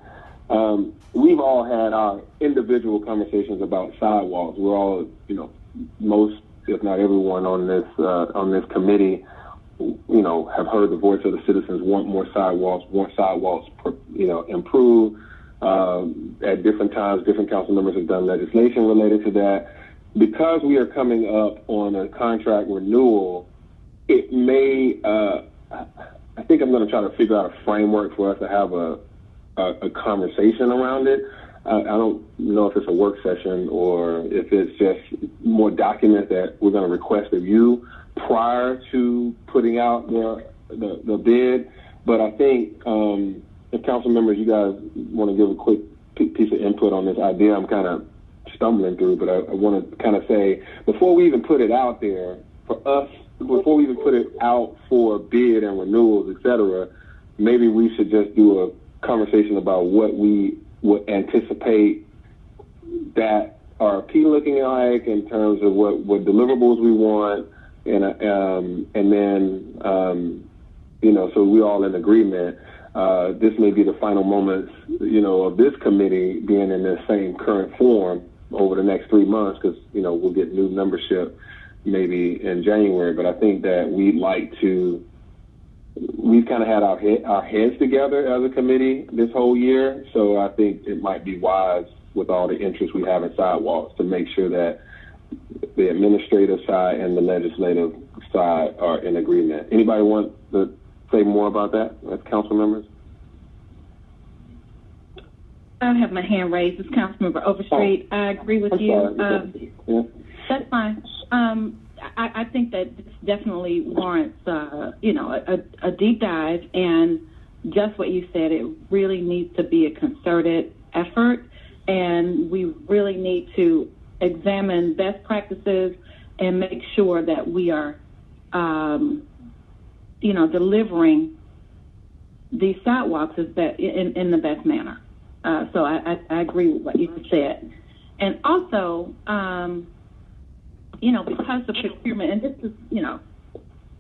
We've all had our individual conversations about sidewalks. We're all, most, if not everyone on this committee, have heard the voice of the citizens, want more sidewalks, improve. At different times, different council members have done legislation related to that. Because we are coming up on a contract renewal, it may, I think I'm going to try to figure out a framework for us to have a conversation around it. I don't know if it's a work session or if it's just more documents that we're going to request of you prior to putting out the bid. But I think if council members, you guys want to give a quick piece of input on this idea I'm kind of stumbling through, but I want to kind of say, before we even put it out there, for us, before we even put it out for bid and renewals, et cetera, maybe we should just do a conversation about what we would anticipate that RFP looking like in terms of what deliverables we want, and then so we're all in agreement. This may be the final moments, of this committee being in the same current form over the next 3 months, because we'll get new membership maybe in January. But I think that we've kind of had our heads together as a committee this whole year. So I think it might be wise, with all the interest we have in sidewalks, to make sure that the administrative side and the legislative side are in agreement. Anybody want to say more about that as council members? I have my hand raised. It's Councilmember Overstreet. I agree with you. That's fine. I think that this definitely warrants, a deep dive, and just what you said, it really needs to be a concerted effort, and we really need to examine best practices and make sure that we are, delivering these sidewalks in the best manner. So I agree with what you said. And also, because of procurement, and this is,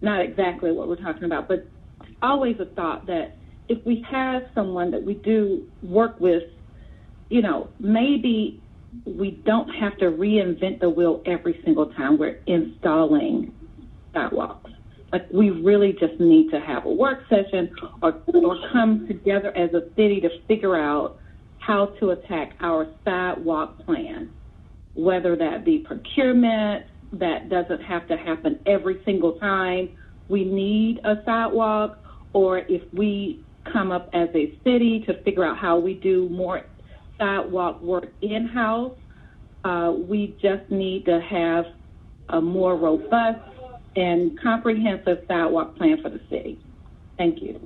not exactly what we're talking about, but always a thought that if we have someone that we do work with, maybe we don't have to reinvent the wheel every single time we're installing sidewalks. Like, we really just need to have a work session or come together as a city to figure out how to attack our sidewalk plan, whether that be procurement. That doesn't have to happen every single time we need a sidewalk, or if we come up as a city to figure out how we do more sidewalk work in-house. We just need to have a more robust and comprehensive sidewalk plan for the city. Thank you.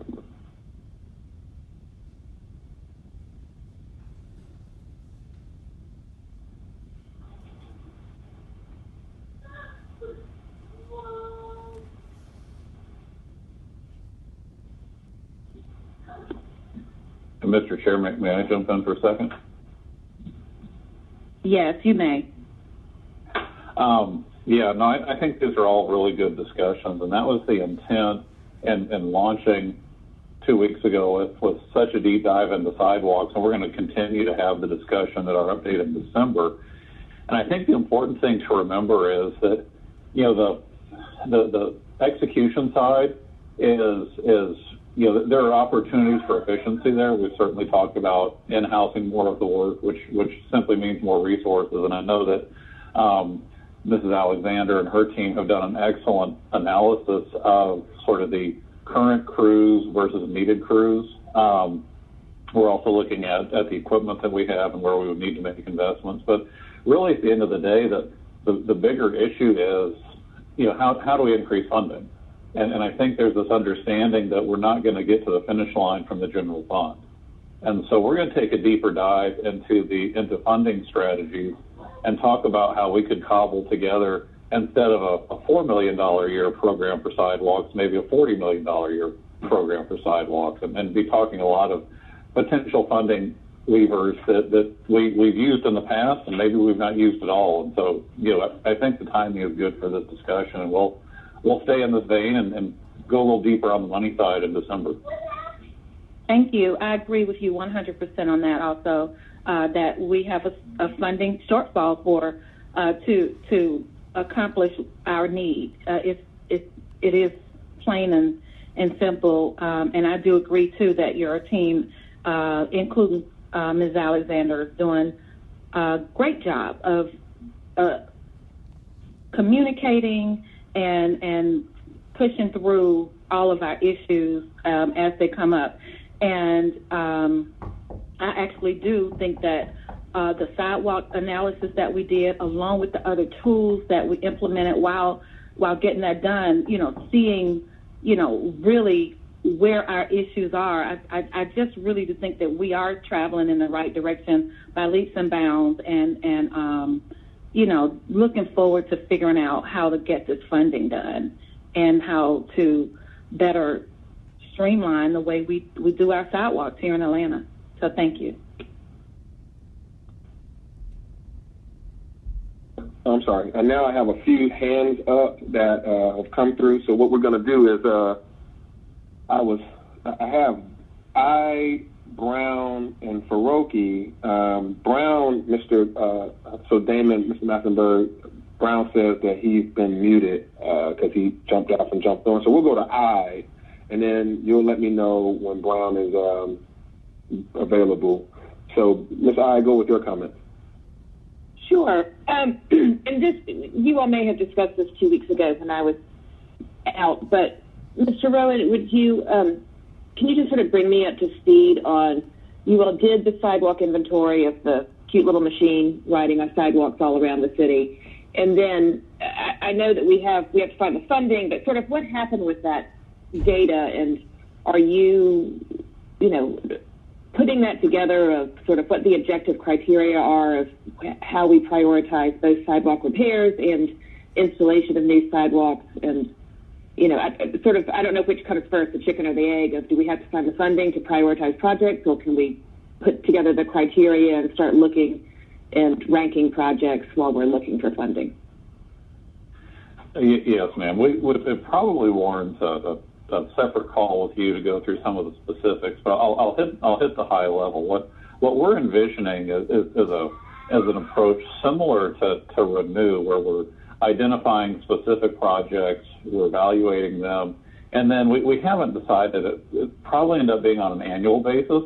Mr. Chair, may I jump in for a second? Yes, you may. I think these are all really good discussions, and that was the intent in launching 2 weeks ago with such a deep dive into sidewalks, and we're going to continue to have the discussion at our update in December. And I think the important thing to remember is that, the execution side is there are opportunities for efficiency there. We've certainly talked about in-housing more of the work, which simply means more resources. And I know that Mrs. Alexander and her team have done an excellent analysis of sort of the current crews versus needed crews. We're also looking at the equipment that we have and where we would need to make investments. But really, at the end of the day, the bigger issue is, how do we increase funding? And I think there's this understanding that we're not going to get to the finish line from the general fund. And so we're going to take a deeper dive into funding strategies and talk about how we could cobble together, instead of a $4 million a year program for sidewalks, maybe a $40 million a year program for sidewalks, and be talking a lot of potential funding levers that we've used in the past and maybe we've not used at all. And so, I think the timing is good for this discussion, and we'll stay in this vein and go a little deeper on the money side in December. Thank you. I agree with you 100% on that also, that we have a funding shortfall to accomplish our need. It is plain and simple, and I do agree too that your team, including Ms. Alexander, is doing a great job of communicating and pushing through all of our issues as they come up. And I actually do think that the sidewalk analysis that we did, along with the other tools that we implemented while getting that done, seeing, really where our issues are, I just really do think that we are traveling in the right direction by leaps and bounds, and looking forward to figuring out how to get this funding done and how to better streamline the way we do our sidewalks here in Atlanta. So thank you. I'm sorry. And now I have a few hands up that have come through. So what we're going to do is I have Brown, and Faroki. Brown, Mr. Mathenberg, Brown says that he's been muted because he jumped off and jumped on. So we'll go to I, and then you'll let me know when Brown is available. So, Ms. I, go with your comment. Sure. And this, you all may have discussed this 2 weeks ago when I was out, but Mr. Rowan, would you, can you just sort of bring me up to speed on, you all did the sidewalk inventory of the cute little machine riding our sidewalks all around the city. And then I know that we have to find the funding, but sort of what happened with that data, and are you, putting that together of sort of what the objective criteria are of how we prioritize both sidewalk repairs and installation of new sidewalks? And, I don't know which comes first, the chicken or the egg, of do we have to find the funding to prioritize projects, or can we put together the criteria and start looking and ranking projects while we're looking for funding? Yes, ma'am. It probably warrants a separate call with you to go through some of the specifics, but I'll hit the high level. What we're envisioning is an approach similar to Renew, where we're identifying specific projects, we're evaluating them, and then we haven't decided. It probably end up being on an annual basis.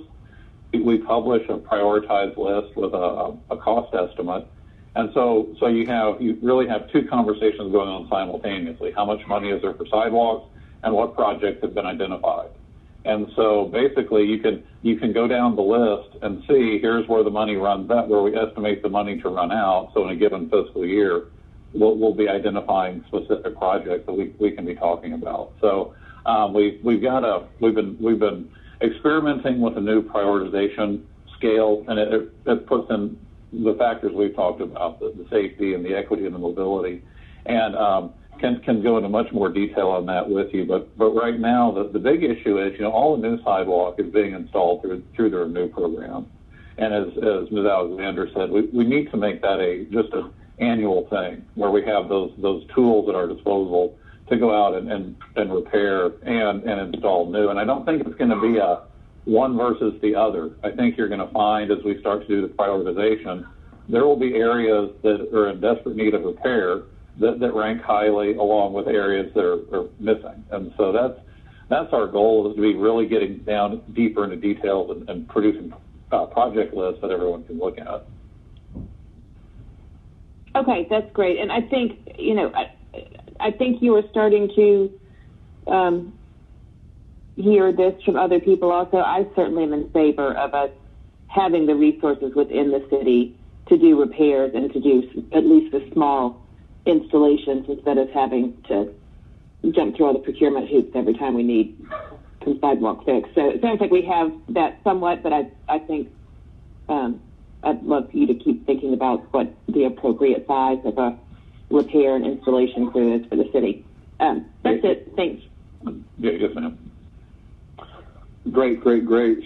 We publish a prioritized list with a cost estimate, and so you really have two conversations going on simultaneously. How much money is there for sidewalks, and what projects have been identified? And so basically you can go down the list and see, here's where the money runs out, where we estimate the money to run out. So in a given fiscal year, we'll be identifying specific projects that we can be talking about. So we've been experimenting with a new prioritization scale, and it puts in the factors we've talked about, the safety and the equity and the mobility, and can go into much more detail on that with you. But right now, the big issue is, all the new sidewalk is being installed through the Renew program. And as Ms. Alexander said, we need to make that just an annual thing where we have those tools at our disposal to go out and repair and install new. And I don't think it's going to be a one versus the other. I think you're going to find, as we start to do the prioritization, there will be areas that are in desperate need of repair that rank highly, along with areas that are missing. And so that's our goal, is to be really getting down deeper into details and producing project lists that everyone can look at. Okay, that's great. And I think, I think you are starting to hear this from other people also. I certainly am in favor of us having the resources within the city to do repairs and to do at least the small installations, instead of having to jump through all the procurement hoops every time we need some sidewalk fix. So it sounds like we have that somewhat, but I think I'd love for you to keep thinking about what the appropriate size of a repair and installation crew is for the city. That's it. Thanks. Yeah, yes, ma'am. Great.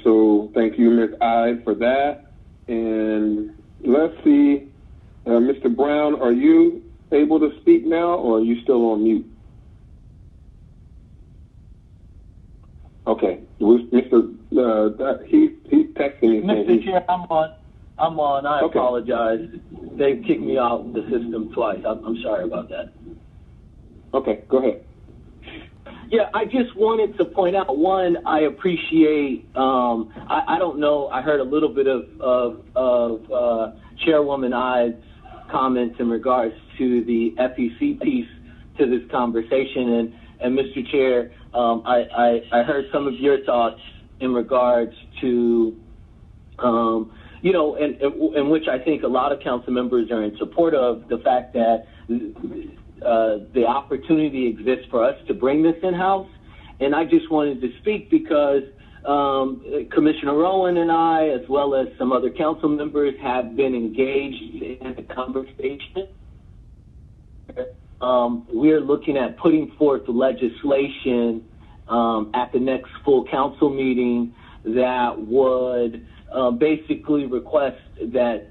So thank you, Ms. Ide, for that. And let's see, Mr. Brown, are you able to speak now, or are you still on mute? Okay, Mr. He's texting me. Mr. Chair, I'm on. I apologize. They've kicked me out of the system twice. I'm sorry about that. Okay, go ahead. Yeah, I just wanted to point out, one, I appreciate, I don't know, I heard a little bit of Chairwoman Ide's comments in regards to the FEC piece to this conversation. And Mr. Chair, I heard some of your thoughts in regards to, you know, and which I think a lot of council members are in support of, the fact that the opportunity exists for us to bring this in-house. And I just wanted to speak because Commissioner Rowan and I, as well as some other council members, have been engaged in the conversation. We're looking at putting forth legislation at the next full council meeting that would basically request that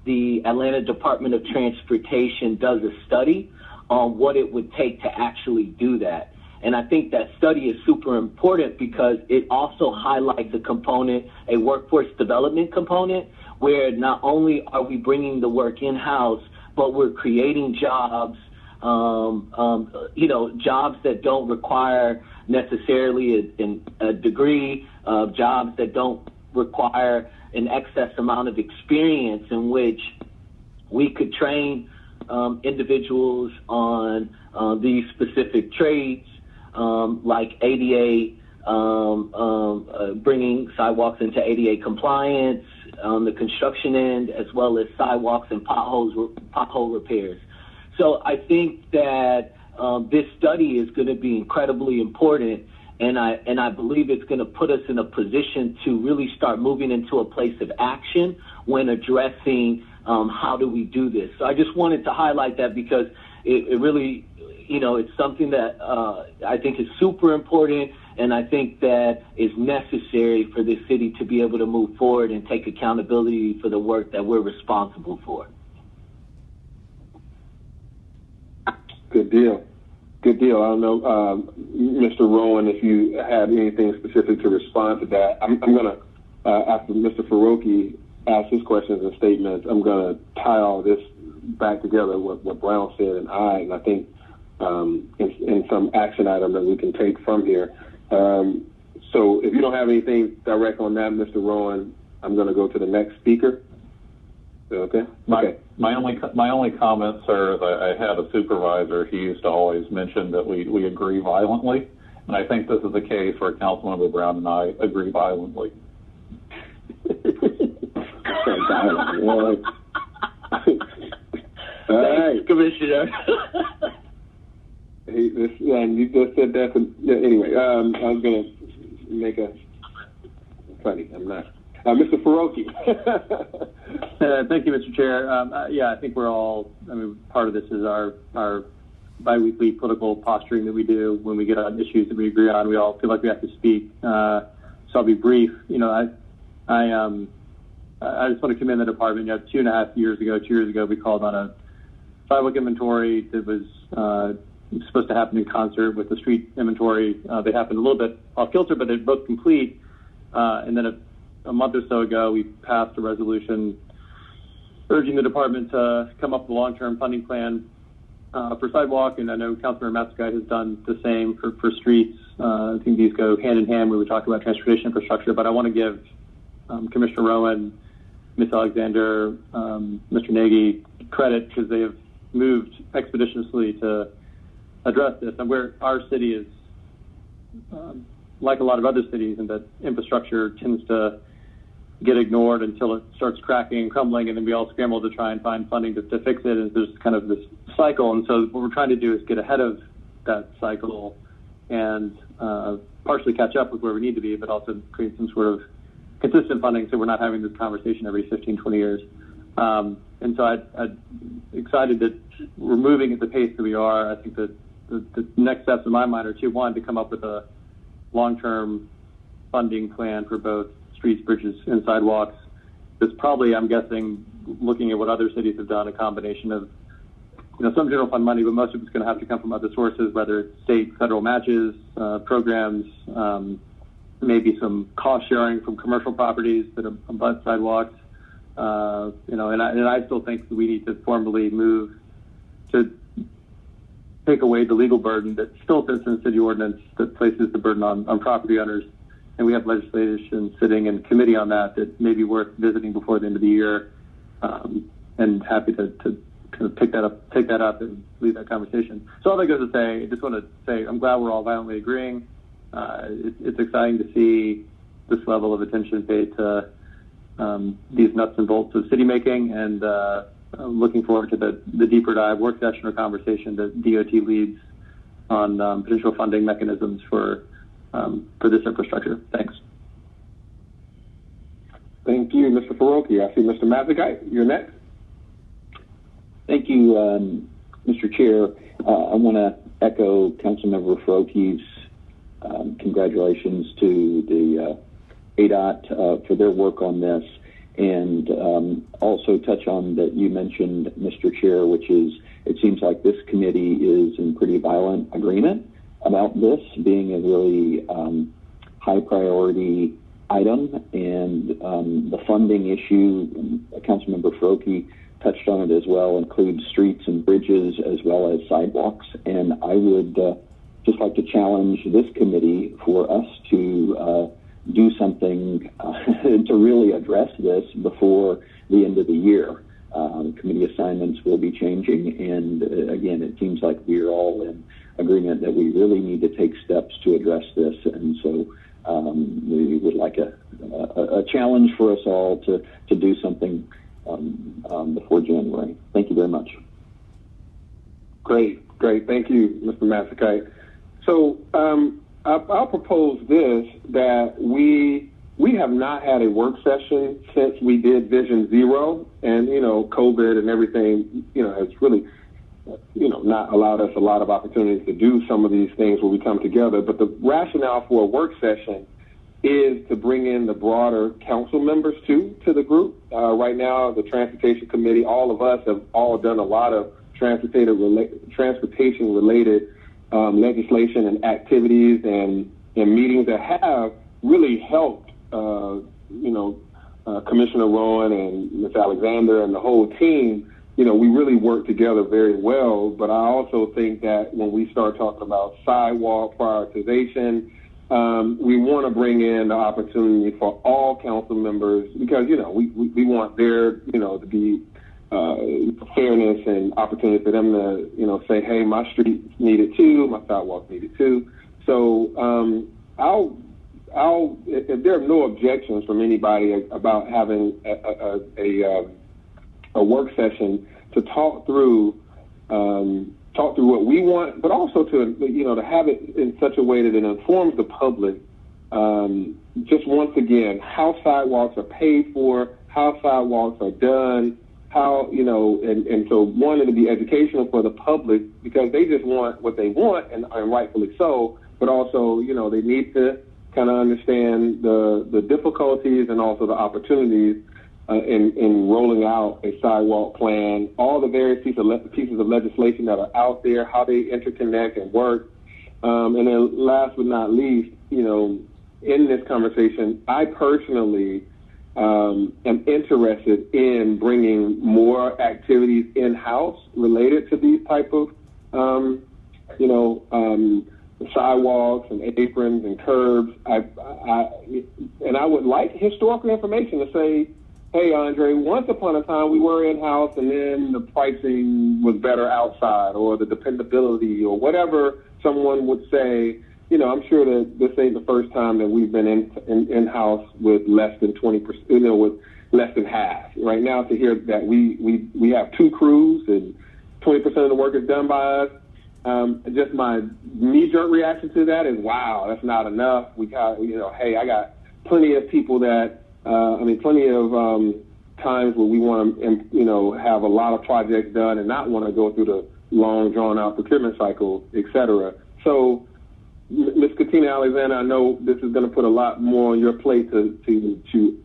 the Atlanta Department of Transportation does a study on what it would take to actually do that. And I think that study is super important because it also highlights a component, a workforce development component, where not only are we bringing the work in-house, but we're creating jobs, you know, jobs that don't require necessarily a degree, jobs that don't require an excess amount of experience, in which we could train individuals on these specific trades, like ADA, bringing sidewalks into ADA compliance on the construction end, as well as sidewalks and pothole repairs. So I think that this study is going to be incredibly important, and I believe it's going to put us in a position to really start moving into a place of action when addressing how do we do this. So I just wanted to highlight that because it really, you know, it's something that I think is super important, and I think that is necessary for this city to be able to move forward and take accountability for the work that we're responsible for. Good deal. I don't know, Mr. Rowan, if you had anything specific to respond to that. I'm going to, after Mr. Faroki asks his questions and statements, I'm going to tie all this back together with what Brown said and I think in some action item that we can take from here. So if you don't have anything direct on that, Mr. Rowan, I'm going to go to the next speaker. Okay. My only comment, sir, is I had a supervisor. He used to always mention that we agree violently, and I think this is the case where Councilmember Brown and I agree violently. All right, Commissioner. And you just said that. Anyway, I was going to make a funny. I'm not. Mr. Faroki. Thank you, Mr. Chair. Yeah, I think we're all, part of this is our biweekly political posturing that we do when we get on issues that we agree on. We all feel like we have to speak. So I'll be brief. You know, I just want to commend the department. You know, 2 years ago, we called on a sidewalk inventory that was supposed to happen in concert with the street inventory. They happened a little bit off kilter, but they're both complete. And then a month or so ago, we passed a resolution urging the department to come up with a long-term funding plan for sidewalk, and I know Councilmember Matskai has done the same for streets. I think these go hand in hand when we talk about transportation infrastructure, but I want to give Commissioner Rowan, Ms. Alexander, Mr. Nagy credit because they have moved expeditiously to address this, and where our city is like a lot of other cities, and that infrastructure tends to get ignored until it starts cracking and crumbling, and then we all scramble to try and find funding to fix it, and there's kind of this cycle. And so what we're trying to do is get ahead of that cycle and partially catch up with where we need to be, but also create some sort of consistent funding so we're not having this conversation every 15, 20 years. And so I'm excited that we're moving at the pace that we are. I think that the next steps in my mind are one, to come up with a long-term funding plan for both streets, bridges, and sidewalks. That's probably, I'm guessing, looking at what other cities have done, a combination of some general fund money, but most of it's going to have to come from other sources, whether it's state, federal matches, programs, maybe some cost sharing from commercial properties that abut sidewalks. And I still think that we need to formally move to take away the legal burden that still sits in city ordinance that places the burden on property owners. And we have legislation sitting in committee on that may be worth visiting before the end of the year. And happy to kind of take that up and lead that conversation. So all that goes to say, I just want to say I'm glad we're all violently agreeing. It's exciting to see this level of attention paid to these nuts and bolts of city making, and looking forward to the deeper dive work session or conversation that DOT leads on potential funding mechanisms for this infrastructure. Thanks. Thank you, Mr. Faroki. I see Mr. Mazzacite. You're next. Thank you, Mr. Chair. I want to echo Councilmember Faroki's congratulations to the ADOT for their work on this, and also touch on that you mentioned, Mr. Chair, which is it seems like this committee is in pretty violent agreement about this being a really high priority item, and the funding issue, Councilmember Faroki touched on it as well, includes streets and bridges as well as sidewalks. And I would just like to challenge this committee for us to do something to really address this before the end of the year. Committee assignments will be changing, and again, it seems like we're all in agreement that we really need to take steps to address this. And so we would like a challenge for us all to do something before January. Thank you very much. Great. Thank you, Mr. Mazzacite. So I'll propose this, that we have not had a work session since we did Vision Zero, and COVID and everything has really not allowed us a lot of opportunities to do some of these things where we come together. But the rationale for a work session is to bring in the broader council members to the group. Right now, the Transportation Committee, all of us have all done a lot of transportation related legislation and activities and meetings that have really helped, Commissioner Rowan and Ms. Alexander and the whole team. We really work together very well. But I also think that when we start talking about sidewalk prioritization, we want to bring in the opportunity for all council members, because we want there to be fairness and opportunity for them to say, hey, my street needed too, my sidewalk needed too. So I'll if there are no objections from anybody about having a work session to talk through what we want, but also to have it in such a way that it informs the public, just once again, how sidewalks are paid for, how sidewalks are done, how, and so one, it'll be educational for the public, because they just want what they want, and rightfully so, but also, they need to kind of understand the difficulties and also the opportunities in rolling out a sidewalk plan, all the various pieces of legislation that are out there, how they interconnect and work. And then last but not least, in this conversation, I personally am interested in bringing more activities in-house related to these type of, sidewalks and aprons and curbs. I would like historical information to say, hey, Andre, once upon a time we were in-house and then the pricing was better outside, or the dependability, or whatever someone would say. I'm sure that this ain't the first time that we've been in-house with less than 20%, with less than half. Right now, to hear that we have two crews and 20% of the work is done by us, just my knee-jerk reaction to that is, wow, that's not enough. We got, hey, I got plenty of people that, plenty of times where we want to, have a lot of projects done and not want to go through the long, drawn-out procurement cycle, et cetera. So, Ms. Katina Alexander, I know this is going to put a lot more on your plate to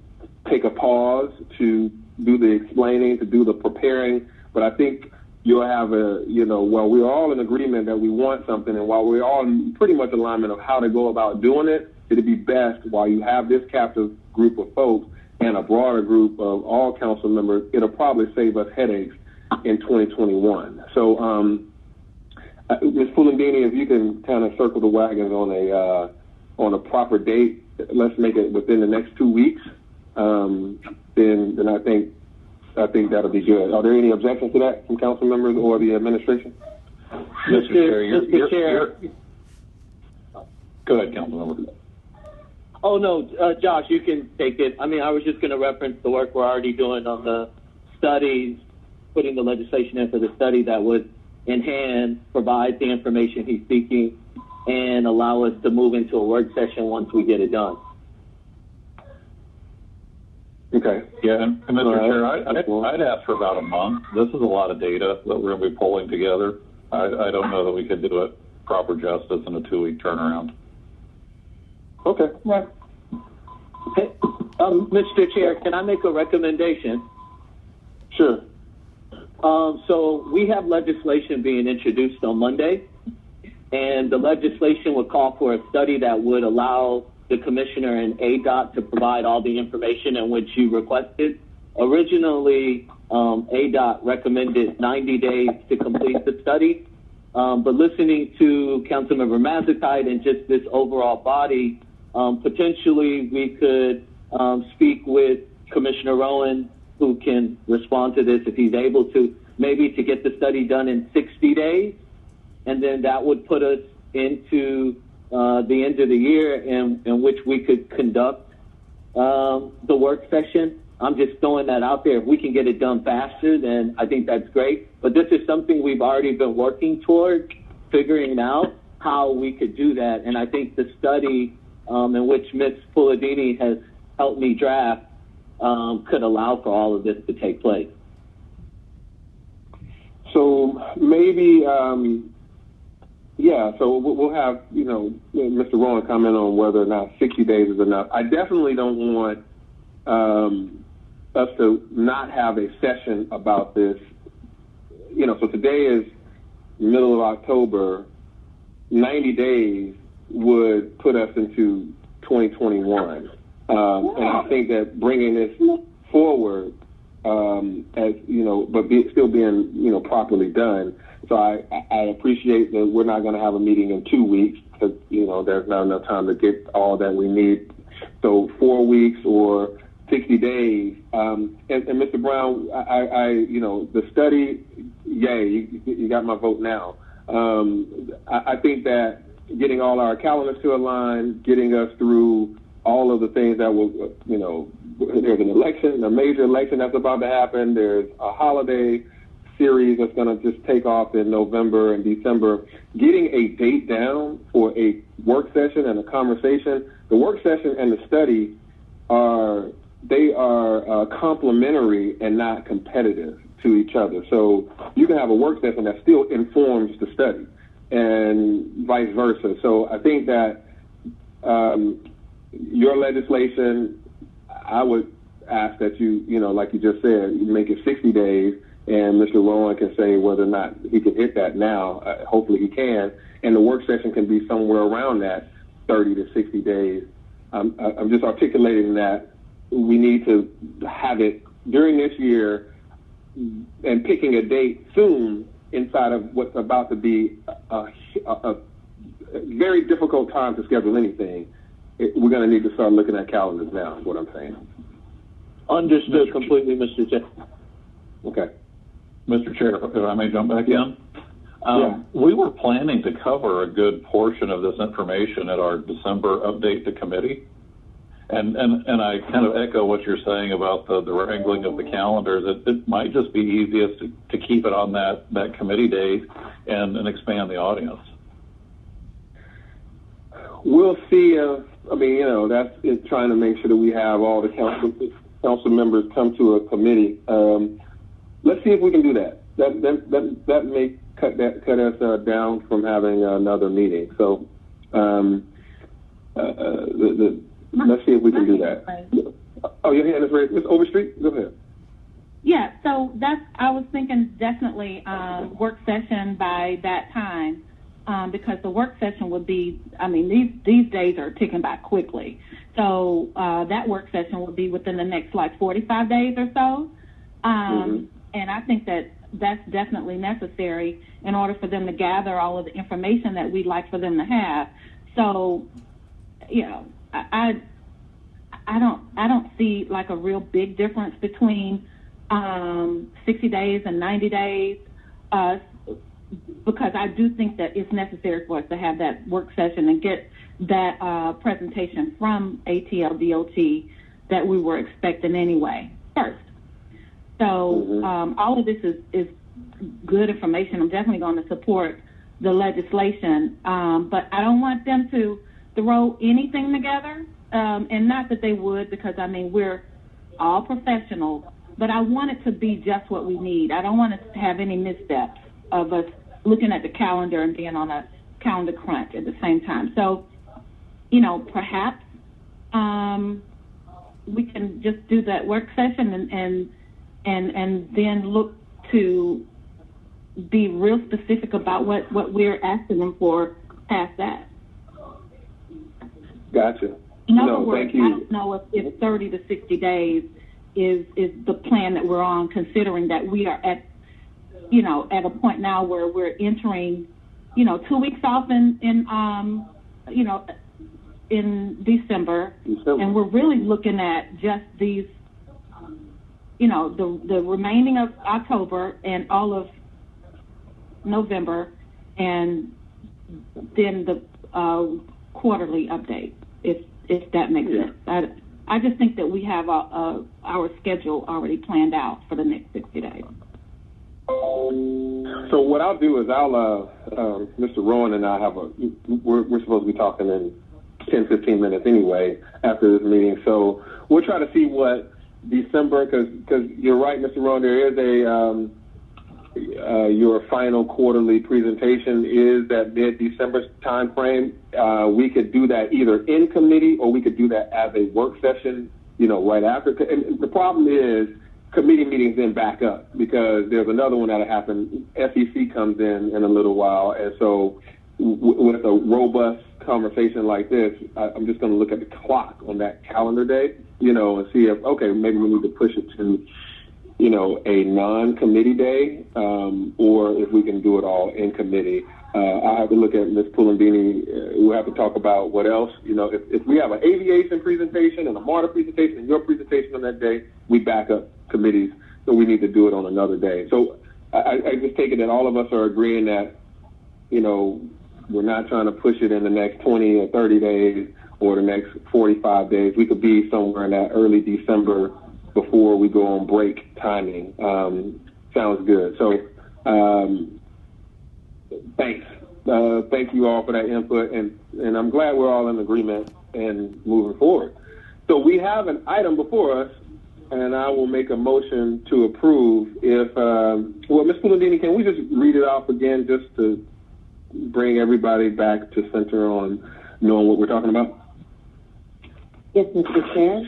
take a pause, to do the explaining, to do the preparing, but I think you'll have while we're all in agreement that we want something, and while we're all in pretty much alignment of how to go about doing it, it'd be best while you have this captive group of folks and a broader group of all council members, it'll probably save us headaches in 2021. So, Ms. Fulandini, if you can kind of circle the wagons on a proper date, let's make it within the next 2 weeks, then I think that'll be good. Are there any objections to that from council members or the administration? Mr. Chair, go ahead, council member. Oh, no, Josh, you can take it. I was just going to reference the work we're already doing on the studies, putting the legislation in for the study that would, in hand, provide the information he's seeking and allow us to move into a work session once we get it done. Okay. Yeah, and Mr. Chair, I'd ask for about a month. This is a lot of data that we're going to be pulling together. I don't know that we could do it proper justice in a 2-week turnaround. Okay. Right. Hey, Mr. Chair, can I make a recommendation? Sure. So we have legislation being introduced on Monday, and the legislation would call for a study that would allow the commissioner and ADOT to provide all the information in which you requested. Originally, ADOT recommended 90 days to complete the study, but listening to Councilmember Mazatite and just this overall body, potentially we could speak with Commissioner Rowan, who can respond to this if he's able to, maybe to get the study done in 60 days, and then that would put us into the end of the year in which we could conduct the work session. I'm just throwing that out there. If we can get it done faster, then I think that's great. But this is something we've already been working toward, figuring out how we could do that. And I think the study in which Ms. Fulandini has helped me draft could allow for all of this to take place. So maybe, so we'll have, Mr. Rowan comment on whether or not 60 days is enough. I definitely don't want us to not have a session about this. So today is middle of October. 90 days would put us into 2021. And I think that bringing this forward, as but still being properly done. So I appreciate that we're not going to have a meeting in 2 weeks because there's not enough time to get all that we need. So 4 weeks or 60 days. And Mr. Brown, I the study, yay, you got my vote now. I think that getting all our calendars to align, getting us through all of the things that will, there's an election, a major election that's about to happen. There's a holiday series that's going to just take off in November and December. Getting a date down for a work session and a conversation. The work session and the study are complementary and not competitive to each other. So you can have a work session that still informs the study and vice versa. So I think that your legislation, I would ask that you like you just said, you make it 60 days, and Mr. Rowan can say whether or not he can hit that now. Hopefully he can, and the work session can be somewhere around that 30 to 60 days. I'm just articulating that we need to have it during this year and picking a date soon inside of what's about to be a very difficult time to schedule anything. We're going to need to start looking at calendars now, is what I'm saying. Understood completely, Mr. Chair. Okay. Mr. Chair, if I may jump back in. We were planning to cover a good portion of this information at our December update to committee. And I kind of echo what you're saying about the wrangling of the calendars. It might just be easiest to keep it on that committee date and expand the audience? We'll see. That's it, trying to make sure that we have all the council members come to a committee. Let's see if we can do that. That may cut us down from having another meeting. So let's see if we can do that. Oh, your hand is raised, Ms. Overstreet. Go ahead. Yeah, so I was thinking definitely work session by that time, because the work session would be, these days are ticking by quickly. So that work session would be within the next 45 days or so. And I think that's definitely necessary in order for them to gather all of the information that we'd like for them to have. So, I don't see like a real big difference between 60 days and 90 days, because I do think that it's necessary for us to have that work session and get that presentation from ATL DOT that we were expecting anyway first. So all of this is good information. I'm definitely going to support the legislation, but I don't want them to throw anything together, and not that they would, because we're all professionals, but I want it to be just what we need. I don't want to have any missteps of us looking at the calendar and being on a calendar crunch at the same time. So, perhaps we can just do that work session and then look to be real specific about what we're asking them for past that. Gotcha. In other words, I don't know if 30 to 60 days is the plan that we're on, considering that we are at a point now where we're entering, 2 weeks off in December, and we're really looking at just these, the remaining of October and all of November, and then the quarterly update, if that makes sense. I just think that we have our schedule already planned out for the next 60 days. So what I'll do is Mr. Rowan and I we're supposed to be talking in 10, 15 minutes anyway after this meeting. So we'll try to see what December, because you're right, Mr. Rowan, there is your final quarterly presentation is that mid-December time frame. We could do that either in committee or we could do that as a work session, right after. And the problem is committee meetings then back up, because there's another one that'll happen. SEC comes in a little while, and so with a robust conversation like this, I'm just going to look at the clock on that calendar day, and see if, okay, maybe we need to push it to a non-committee day, or if we can do it all in committee. I have to look at Ms. Pulandini. We'll have to talk about what else. If we have an aviation presentation and a MARTA presentation and your presentation on that day, we back up committees, so we need to do it on another day. So I just take it that all of us are agreeing that, we're not trying to push it in the next 20 or 30 days or the next 45 days. We could be somewhere in that early December before we go on break timing. Sounds good. So thanks. Thank you all for that input, and I'm glad we're all in agreement and moving forward. So we have an item before us, and I will make a motion to approve. Ms. Pulandini, can we just read it off again just to bring everybody back to center on knowing what we're talking about? Yes, Mr. Chair.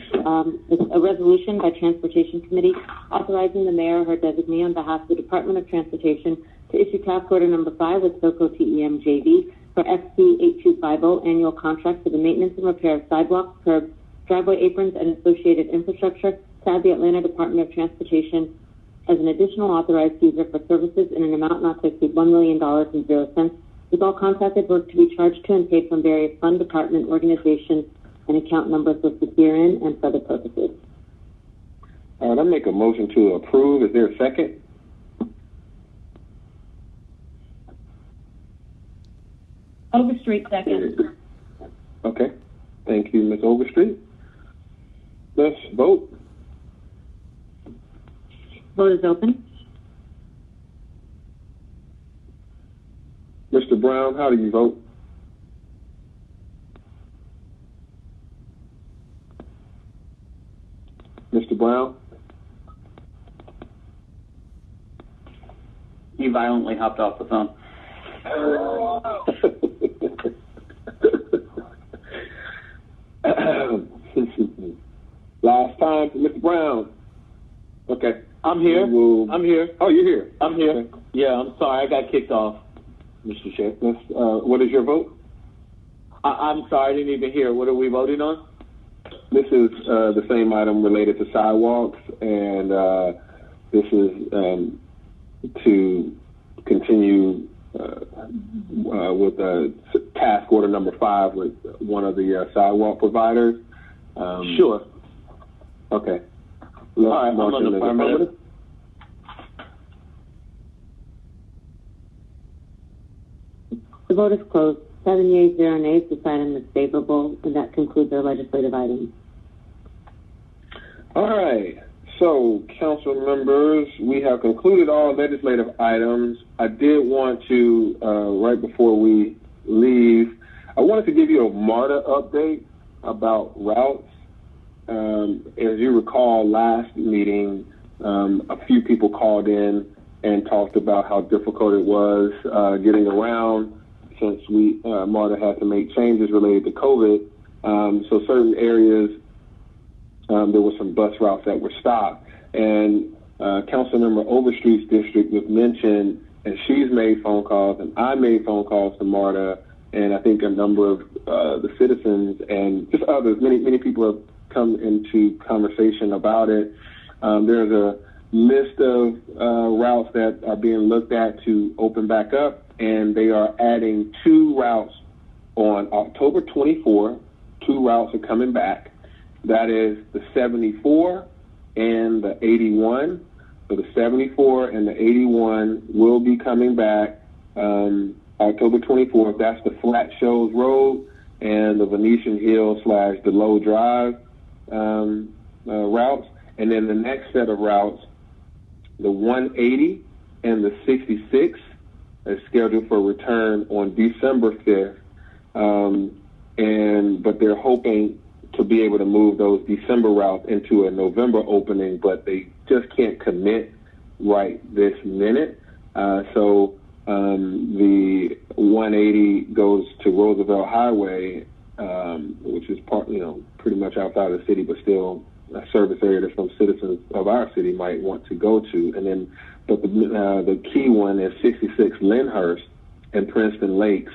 It's a resolution by Transportation Committee authorizing the mayor or her designee on behalf of the Department of Transportation to issue task order number 5 with SoCo TEM JV for FC 8250 annual contract for the maintenance and repair of sidewalks, curbs, driveway aprons, and associated infrastructure to add the Atlanta Department of Transportation as an additional authorized user for services in an amount not to exceed $1 million and 0 cents, with all contracted work to be charged to and paid from various fund, department, organizations, and account numbers listed herein and for other purposes. All right, I make a motion to approve. Is there a second? Overstreet, second. Okay. Thank you, Ms. Overstreet. Let's vote. Vote is open. Mr. Brown, how do you vote? Mr. Brown? He violently hopped off the phone. Last time, Mr. Brown. Okay. I'm here. I'm here. Oh, you're here. I'm here. Okay. Yeah, I'm sorry. I got kicked off, Mr. Chair. What is your vote? I'm sorry. I didn't even hear. What are we voting on? This is the same item related to sidewalks, and this is to continue with task order number 5 with one of the sidewalk providers. Sure. Okay. All right, I'm on the affirmative. The vote is closed. 7 yeas, 0 nays. This item is favorable, and that concludes our legislative items. All right. So, council members, we have concluded all legislative items. I did want to, right before we leave, I wanted to give you a MARTA update about routes. As you recall, last meeting, a few people called in and talked about how difficult it was getting around since MARTA had to make changes related to COVID. So certain areas, there were some bus routes that were stopped. And Councilmember Overstreet's district was mentioned, and she's made phone calls, and I made phone calls to MARTA, and I think a number of the citizens and just others, many people have come into conversation about it. There's a list of routes that are being looked at to open back up, and they are adding 2 routes on October 24. 2 routes are coming back. That is the 74 and the 81. So the 74 and the 81 will be coming back October 24th. That's the Flat Shoals Road and the Venetian Hill / Delow Drive routes. And then the next set of routes, the 180 and the 66, is scheduled for return on December 5th. But they're hoping to be able to move those December routes into a November opening, but they just can't commit right this minute. So the 180 goes to Roosevelt Highway, which is pretty much outside of the city, but still a service area that some citizens of our city might want to go to. And then, but the key one is 66 Lyndhurst and Princeton Lakes.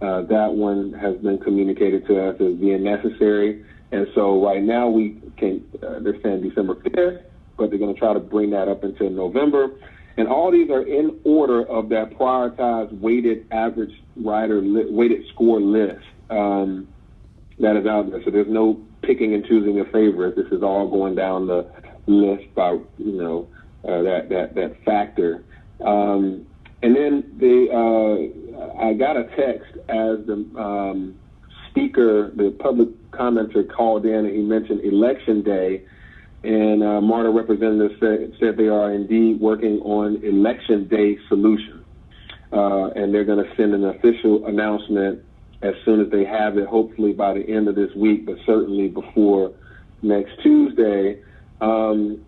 That one has been communicated to us as being necessary. And so right now they're saying December 5th, but they're going to try to bring that up into November. And all these are in order of that prioritized weighted average rider weighted score list that is out there. So there's no picking and choosing a favorite. This is all going down the list by that factor. And then I got a text as the speaker, the public commenter, called in, and he mentioned Election Day. And MARTA representatives said they are indeed working on Election Day solutions. And they're going to send an official announcement as soon as they have it, hopefully by the end of this week, but certainly before next Tuesday. So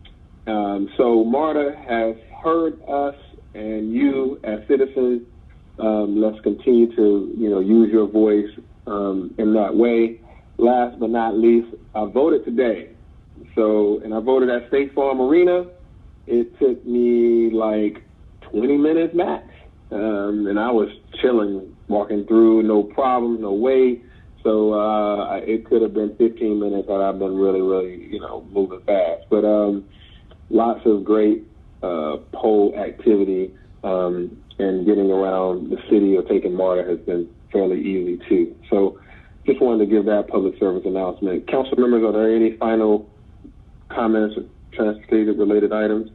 MARTA has heard us and you as citizens. Let's continue to, use your voice in that way. Last but not least, I voted today. And I voted at State Farm Arena. It took me like 20 minutes max. And I was chilling, walking through, no problem, no wait. So it could have been 15 minutes, but I've been really, really, moving fast. But lots of great poll activity, and getting around the city or taking MARTA has been fairly easy too. So just wanted to give that public service announcement. Council members, are there any final comments or transportation related items?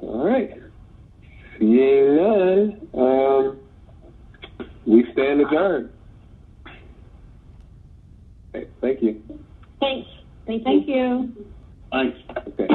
All right. Seeing none, we stand adjourned. Okay, thank you. Thanks. Thank you. Thanks. Okay.